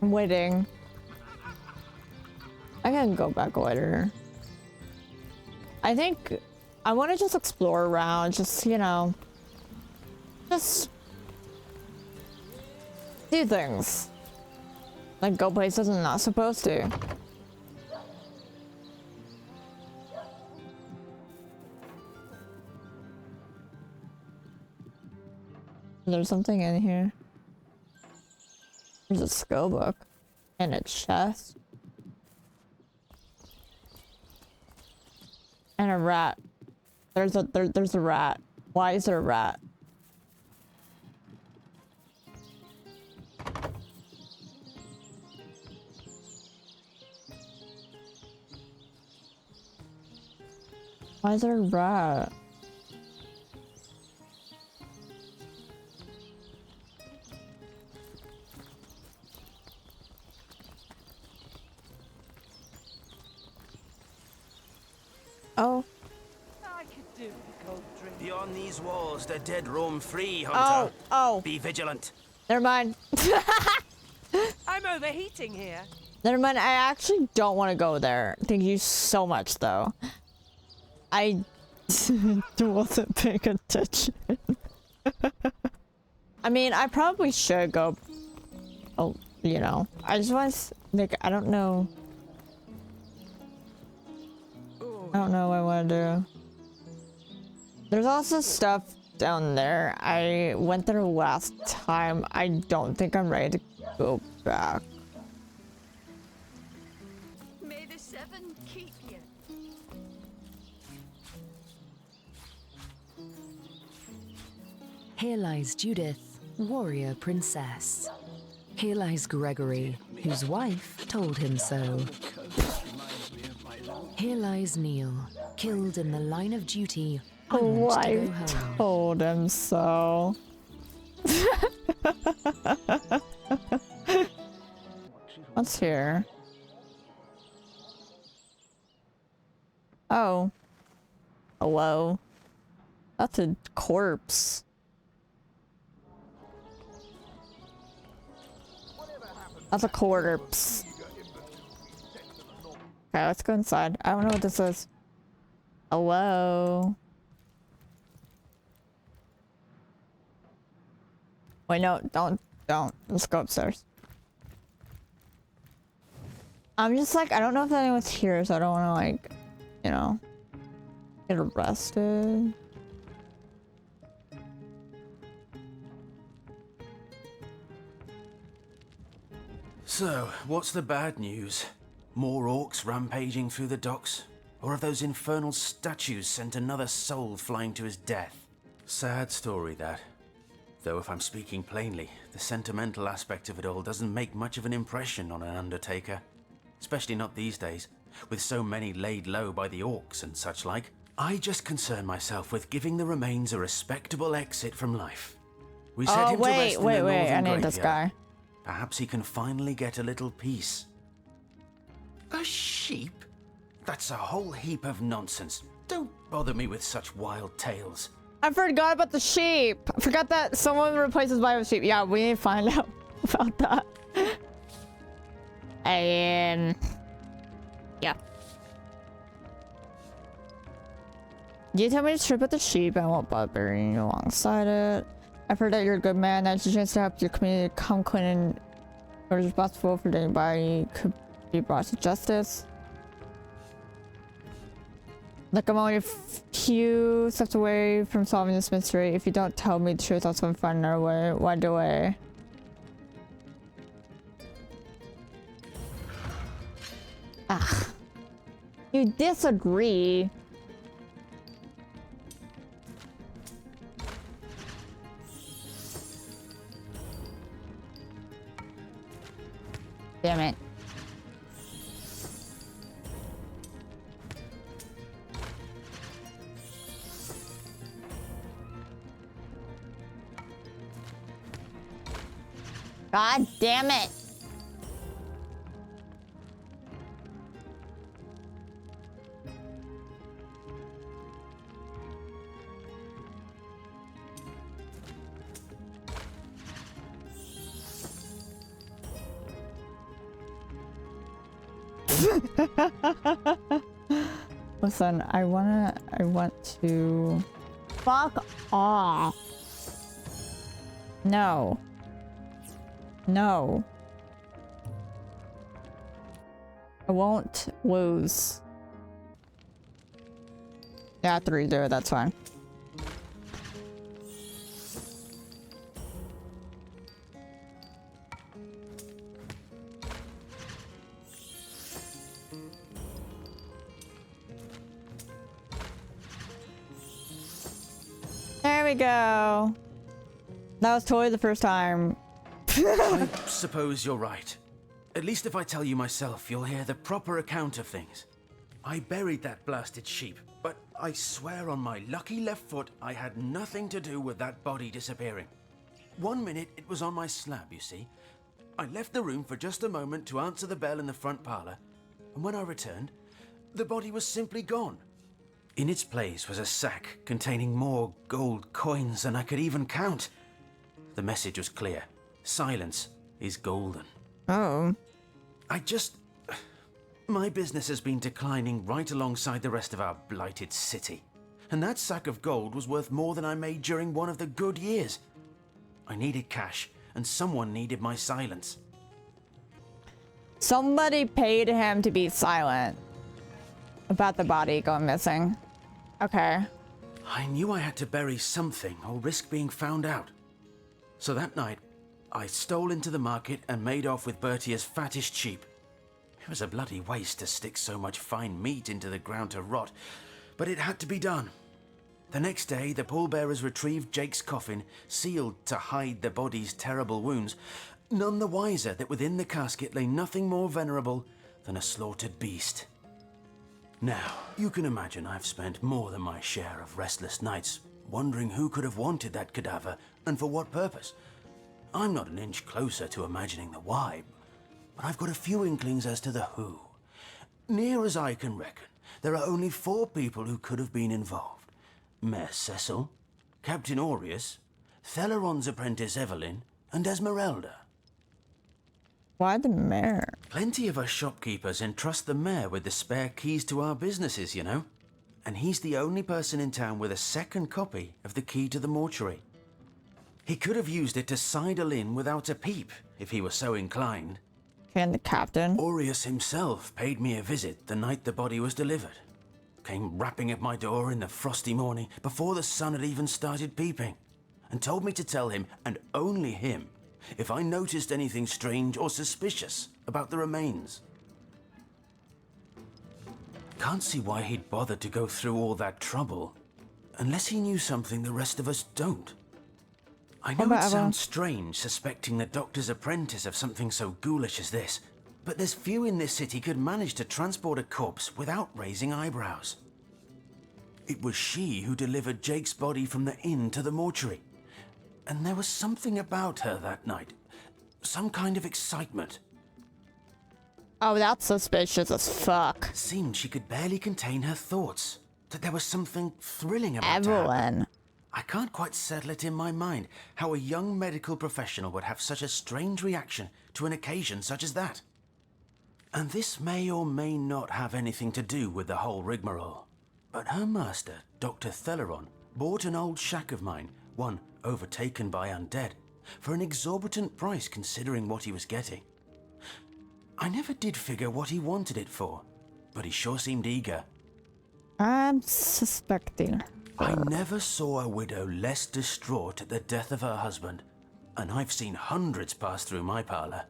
I'm waiting. I can go back later. I think I want to just explore around, just, you know, just do things. Like go places I'm not supposed to. There's something in here. There's a skill book and a chest. And a rat. There's a rat. Why is there a rat? Why is there a rat? Oh. Beyond these walls, the dead roam free, Hunter. Oh. Be vigilant. Never mind. I'm overheating here. Never mind. I actually don't want to go there. Thank you so much, though. I wasn't paying attention. I mean, I probably should go. Oh, you know. I just want to, like, I don't know. I don't know what I want to do. There's also stuff down there. I went there last time. I don't think I'm ready to go back. May the seven keep you. Here lies Judith, warrior princess. Here lies Gregory, whose wife told him so. Here lies Neil, killed in the line of duty, unmeant to go home. Told him so. What's here? Oh. Hello. That's a corpse. That's a corpse. Okay, let's go inside. I don't know what this is. Hello? Wait, no, don't. Let's go upstairs. I'm just like, I don't know if anyone's here, so I don't want to, like, you know, get arrested. So, what's the bad news? More orcs rampaging through the docks? Or have those infernal statues sent another soul flying to his death? Sad story, that. Though if I'm speaking plainly, the sentimental aspect of it all doesn't make much of an impression on an undertaker. Especially not these days, with so many laid low by the orcs and such like. I just concern myself with giving the remains a respectable exit from life. We set him to rest in the northern I need graveyard. this guy. Perhaps he can finally get a little peace. A sheep? That's a whole heap of nonsense. Don't bother me with such wild tales. I forgot about the sheep. I forgot that someone replaces by a sheep. Yeah, we need to find out about that. And yeah. You tell me to trip with the sheep and I won't bother burying you alongside it. I've heard that you're a good man. That's a chance to help your community come clean and you're responsible for anybody could be brought to justice. Like, I'm only a few steps away from solving this mystery. If you don't tell me the truth, I'll soon find another way. Right away. Ah. You disagree. Damn it. God damn it. Listen, I want to fuck off. No. No. I won't lose. Yeah, I have to redo it, that's fine. There we go. That was totally the first time. I suppose you're right. At least if I tell you myself, you'll hear the proper account of things. I buried that blasted sheep, but I swear on my lucky left foot I had nothing to do with that body disappearing. 1 minute it was on my slab, you see. I left the room for just a moment to answer the bell in the front parlour, and when I returned, the body was simply gone. In its place was a sack containing more gold coins than I could even count. The message was clear. Silence is golden. Oh. My business has been declining right alongside the rest of our blighted city. And that sack of gold was worth more than I made during one of the good years. I needed cash, and someone needed my silence. Somebody paid him to be silent about the body going missing. Okay. I knew I had to bury something or risk being found out. So that night, I stole into the market and made off with Bertia's fattest sheep. It was a bloody waste to stick so much fine meat into the ground to rot, but it had to be done. The next day, the pallbearers retrieved Jake's coffin, sealed to hide the body's terrible wounds, none the wiser that within the casket lay nothing more venerable than a slaughtered beast. Now, you can imagine I've spent more than my share of restless nights wondering who could have wanted that cadaver and for what purpose. I'm not an inch closer to imagining the why, but I've got a few inklings as to the who. Near as I can reckon, there are only 4 people who could have been involved. Mayor Cecil, Captain Aureus, Theleron's apprentice Evelyn, and Esmeralda. Why the mayor? Plenty of us shopkeepers entrust the mayor with the spare keys to our businesses, you know. And he's the only person in town with a second copy of the key to the mortuary. He could have used it to sidle in without a peep, if he were so inclined. And the captain? Aureus himself paid me a visit the night the body was delivered. Came rapping at my door in the frosty morning before the sun had even started peeping, and told me to tell him, and only him, if I noticed anything strange or suspicious about the remains. Can't see why he'd bothered to go through all that trouble, unless he knew something the rest of us don't. I know it sounds strange suspecting the doctor's apprentice of something so ghoulish as this, but there's few in this city could manage to transport a corpse without raising eyebrows. It was she who delivered Jake's body from the inn to the mortuary, and there was something about her that night, some kind of excitement. Oh, that's suspicious as fuck. Seemed she could barely contain her thoughts, that there was something thrilling about Evelyn. her. I can't quite settle it in my mind how a young medical professional would have such a strange reaction to an occasion such as that. And this may or may not have anything to do with the whole rigmarole. But her master, Dr. Theleron, bought an old shack of mine, one overtaken by undead, for an exorbitant price considering what he was getting. I never did figure what he wanted it for, but he sure seemed eager. I'm suspecting. I never saw a widow less distraught at the death of her husband, and I've seen hundreds pass through my parlor.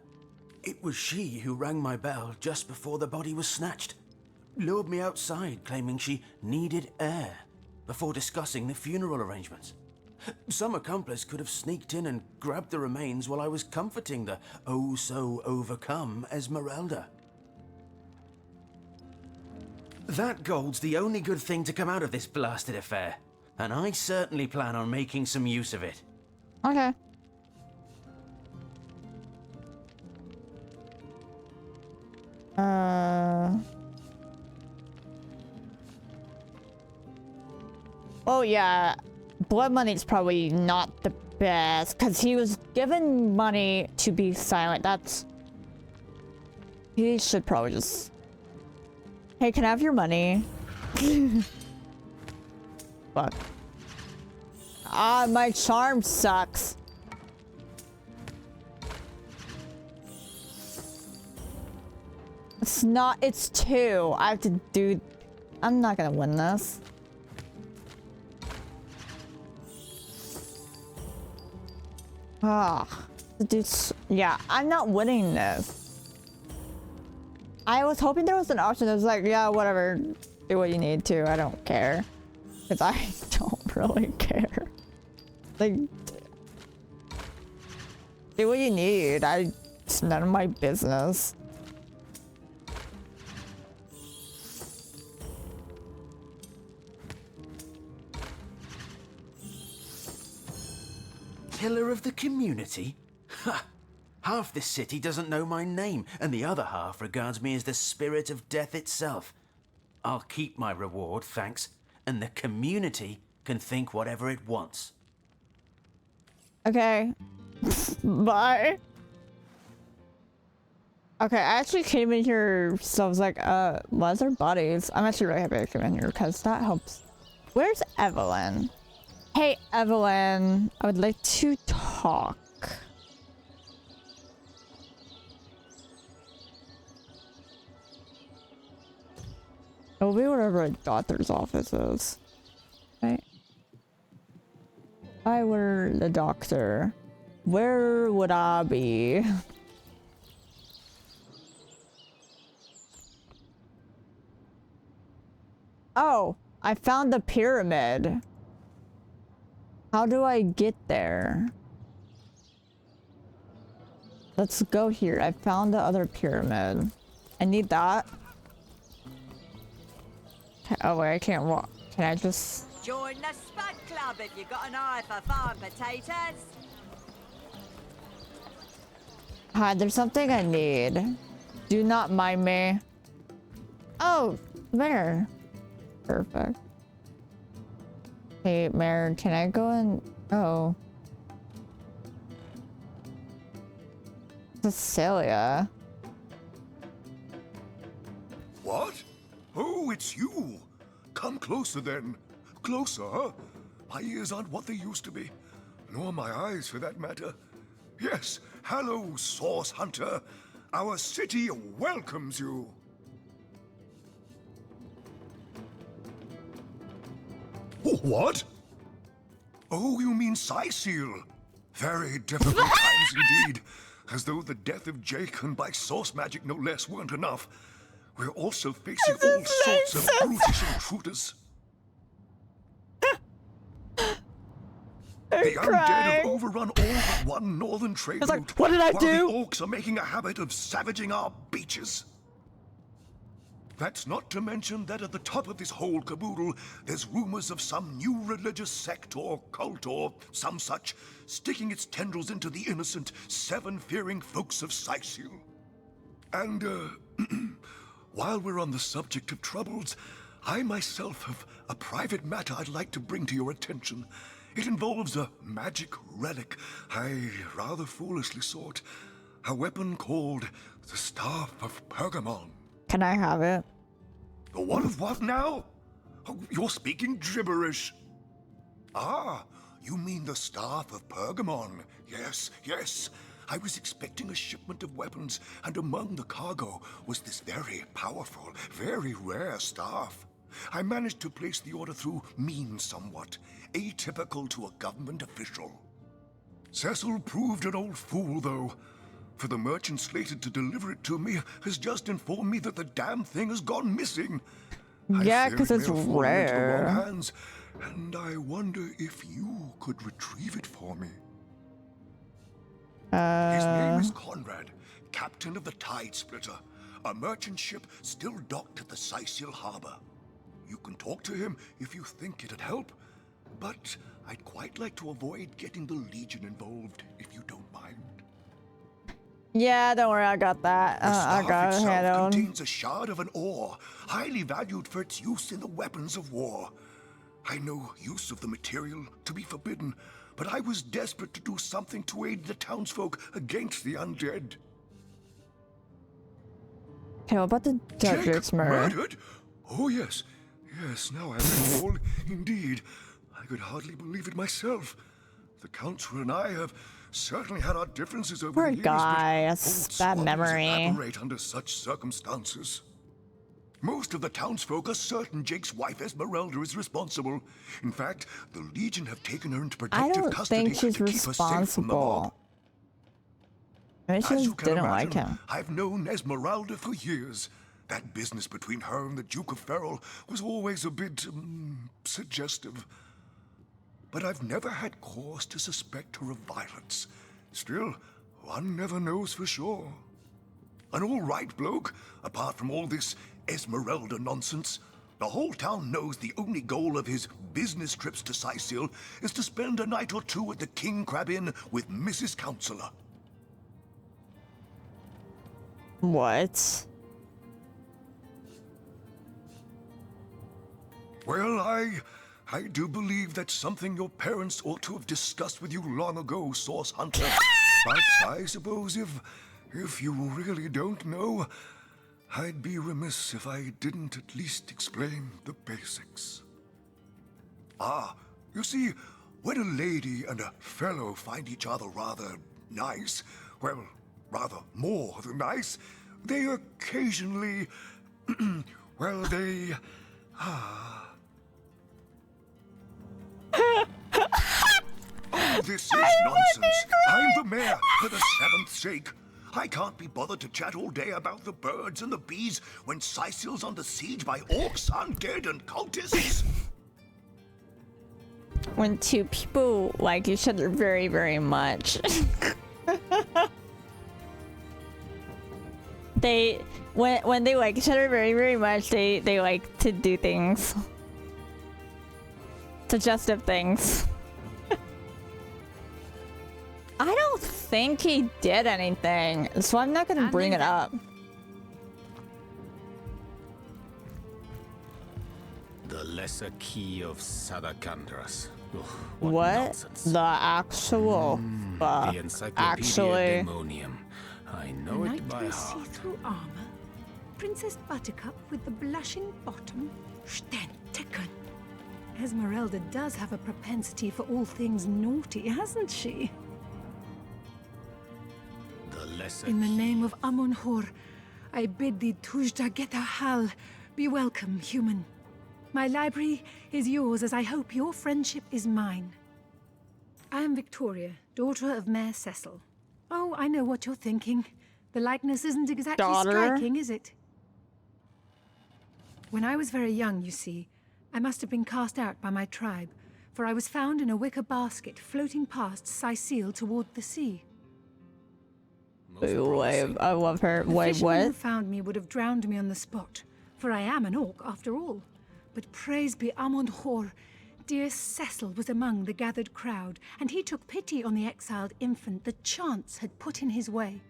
It was she who rang my bell just before the body was snatched, lured me outside claiming she needed air before discussing the funeral arrangements. Some accomplice could have sneaked in and grabbed the remains while I was comforting the oh-so-overcome Esmeralda. That gold's the only good thing to come out of this blasted affair, and I certainly plan on making some use of it. Okay. Oh yeah, blood money's probably not the best, because he was given money to be silent. He should probably just... Hey, can I have your money? Fuck. Ah, my charm sucks. It's not, it's 2. I have to do... I'm not gonna win this. Ah, yeah, I'm not winning this. I was hoping there was an option that was like, yeah, whatever, do what you need to, I don't care. Because I don't really care. Like, do what you need, it's none of my business. Pillar of the community? Ha! Half this city doesn't know my name, and the other half regards me as the spirit of death itself. I'll keep my reward, thanks, and the community can think whatever it wants. Okay. Bye. Okay, I actually came in here, so I was like, why's there bodies? I'm actually really happy I came in here, because that helps. Where's Evelyn? Hey, Evelyn, I would like to talk. It'll be wherever a doctor's office is. Right? If I were the doctor, where would I be? Oh, I found the pyramid. How do I get there? Let's go here. I found the other pyramid. I need that. Oh wait, I can't walk. Can I just... Join the Spud Club if you got an eye for farm potatoes. Hi, there's something I need. Do not mind me. Oh, there. Perfect. Hey, Mare, can I go in? Oh. Cecilia. it's you. Come closer then. Closer, huh? My ears aren't what they used to be. Nor my eyes, for that matter. Yes, hello, Source Hunter. Our city welcomes you. What? Oh, you mean Cyseal? Very difficult times indeed. As though the death of Jacon by source magic no less weren't enough. We're also facing all sorts of brutish intruders. The undead have overrun all but one northern trade route. Like, what did I do? While the orcs are making a habit of savaging our beaches. That's not to mention that at the top of this whole caboodle, there's rumors of some new religious sect or cult or some such sticking its tendrils into the innocent, seven-fearing folks of Cyseal. And, while we're on the subject of troubles, I myself have a private matter I'd like to bring to your attention. It involves a magic relic I rather foolishly sought. A weapon called the Staff of Pergamon. Can I have it? The one of what now? Oh, you're speaking gibberish. Ah, you mean the Staff of Pergamon. Yes, yes. I was expecting a shipment of weapons, and among the cargo was this very powerful, very rare staff. I managed to place the order through means somewhat, atypical to a government official. Cecil proved an old fool, though. For the merchant slated to deliver it to me has just informed me that the damn thing has gone missing. Yeah, because it's rare. Hands, and I wonder if you could retrieve it for me. His name is Conrad, captain of the Tide Splitter, a merchant ship still docked at the Cyseal harbor. You can talk to him if you think it'd help, but I'd quite like to avoid getting the Legion involved, if you don't mind. Yeah, don't worry, I got that. I got it handled. Contains a shard of an ore, highly valued for its use in the weapons of war. I know use of the material to be forbidden, but I was desperate to do something to aid the townsfolk against the undead. Okay, what about the Judge's murder? Murdered? Oh yes, yes, now I recall. Indeed, I could hardly believe it myself. The Council and I have certainly had our differences over Poor the years, guy, but that's old bad memory. evaporate under such circumstances. Most of the townsfolk are certain Jake's wife Esmeralda is responsible. In fact, the Legion have taken her into protective custody think she's to keep her safe from the mob. responsible. Maybe she As you just can didn't like imagine, him. I've known Esmeralda for years. That business between her and the Duke of Ferrol was always a bit suggestive. But I've never had cause to suspect her of violence. Still, one never knows for sure. An all right bloke, apart from all this Esmeralda nonsense. The whole town knows the only goal of his business trips to Cyseal is to spend a night or two at the King Crab Inn with Mrs. Counselor. What? Well, I do believe that's something your parents ought to have discussed with you long ago, Source Hunter. But I suppose if you really don't know, I'd be remiss if I didn't at least explain the basics. Ah, you see, when a lady and a fellow find each other rather nice, well, rather more than nice, they occasionally, well, they, Oh, this is nonsense. I'm the mayor for the 7th sake. I can't be bothered to chat all day about the birds and the bees when Cyseal's under siege by orcs, undead, and cultists. When two people like each other very, very much. When they like each other very, very much, they like to do things. Suggestive things. I don't think he did anything, so I'm not gonna bring it up. The lesser key of Sadakandras. Ugh, What? nonsense. The actual fuck? The Encyclopedia Actually. Demonium. I know it by heart. See-through armor? Princess Buttercup with the blushing bottom. Stentiken. Esmeralda does have a propensity for all things naughty, hasn't she? The lesser In the name of Amon-Hor, I bid thee Tujda Geta Hal. Be welcome, human. My library is yours, as I hope your friendship is mine. I am Victoria, daughter of Mayor Cecil. Oh, I know what you're thinking. The likeness isn't exactly striking, is it? When I was very young, you see, I must have been cast out by my tribe, for I was found in a wicker basket floating past Sicile toward the sea. Wait, I love her. The Wait, fisherman who what? found me would have drowned me on the spot, for I am an orc after all. But praise be Amon-Hor, dear Cecil was among the gathered crowd, and he took pity on the exiled infant that chance had put in his way.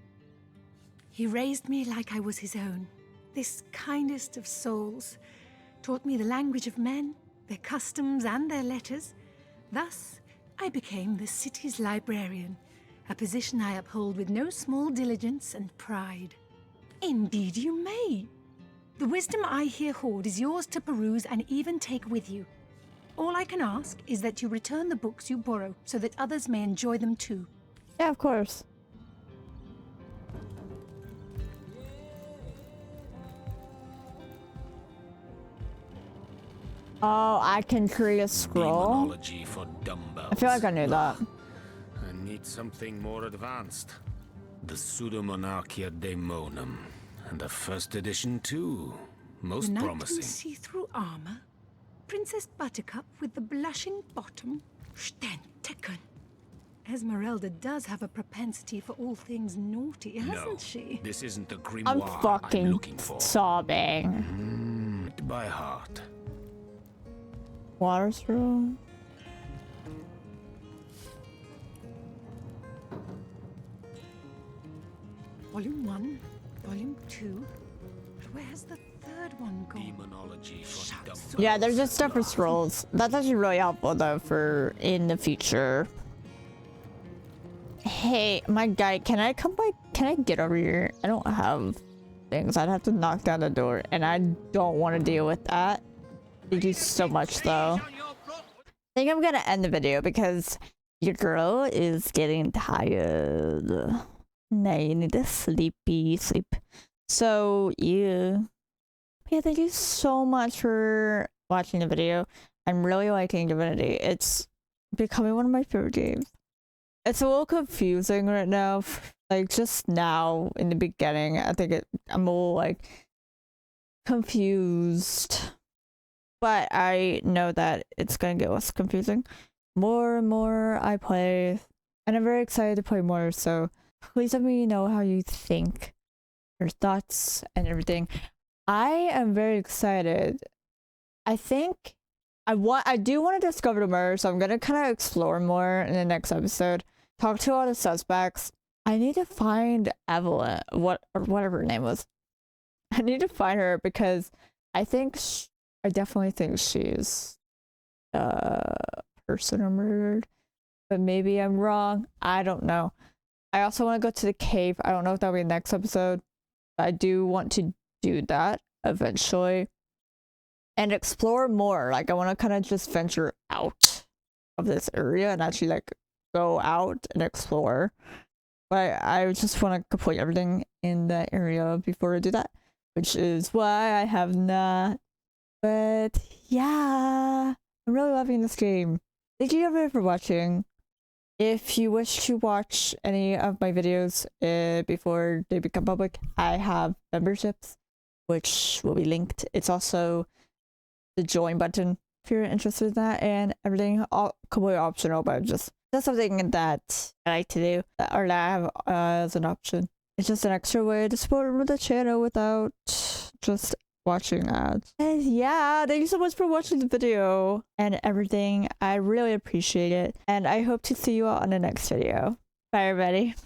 He raised me like I was his own, this kindest of souls, taught me the language of men, their customs and their letters. Thus, I became the city's librarian, a position I uphold with no small diligence and pride. Indeed you may. The wisdom I here hoard is yours to peruse and even take with you. All I can ask is that you return the books you borrow so that others may enjoy them too. Yeah, of course. Oh, I can create a scroll. Demonology for dumbbells. I feel like I knew that. I need something more advanced. The Pseudomonarchia Daemonum. And a first edition too. Most the knight promising. in see-through armor, Princess Buttercup with the blushing bottom. Stentiken. Esmeralda does have a propensity for all things naughty, hasn't she? This isn't the grimoire I'm fucking looking for. sobbing. By heart. Water scroll. Volume 1, Volume 2. But where's the third one gone? Demonology for dumbbells. Yeah, there's just stuff for scrolls. That's actually really helpful though for in the future. Hey, my guy, can I come by? Can I get over here? I don't have things. I'd have to knock down the door, and I don't want to deal with that. Thank you so much, though. I think I'm gonna end the video because your girl is getting tired. Now you need to sleep. So yeah, thank you so much for watching the video. I'm really liking Divinity. It's becoming one of my favorite games. It's a little confusing right now. Like just now in the beginning, I think I'm a little like confused. But I know that it's gonna get less confusing. More and more I play, and I'm very excited to play more, so please let me know how you think, your thoughts and everything. I am very excited. I think I do want to discover the murder, so I'm gonna kind of explore more in the next episode. Talk to all the suspects. I need to find Evelyn, whatever her name was. I need to find her because I think I definitely think she's a person who murdered, but maybe I'm wrong. I don't know. I also want to go to the cave. I don't know if that'll be next episode, but I do want to do that eventually and explore more. Like I want to kind of just venture out of this area and actually like go out and explore. But I just want to complete everything in that area before I do that, which is why I have not. But yeah, I'm really loving this game. Thank you everyone for watching. If you wish to watch any of my videos before they become public, I have memberships, which will be linked. It's also the join button if you're interested in that, and everything all completely optional, but just that's something that I like to do, or that I have as an option. It's just an extra way to support the channel without just watching ads. And yeah, thank you so much for watching the video and everything. I really appreciate it, and I hope to see you all on the next video. Bye everybody.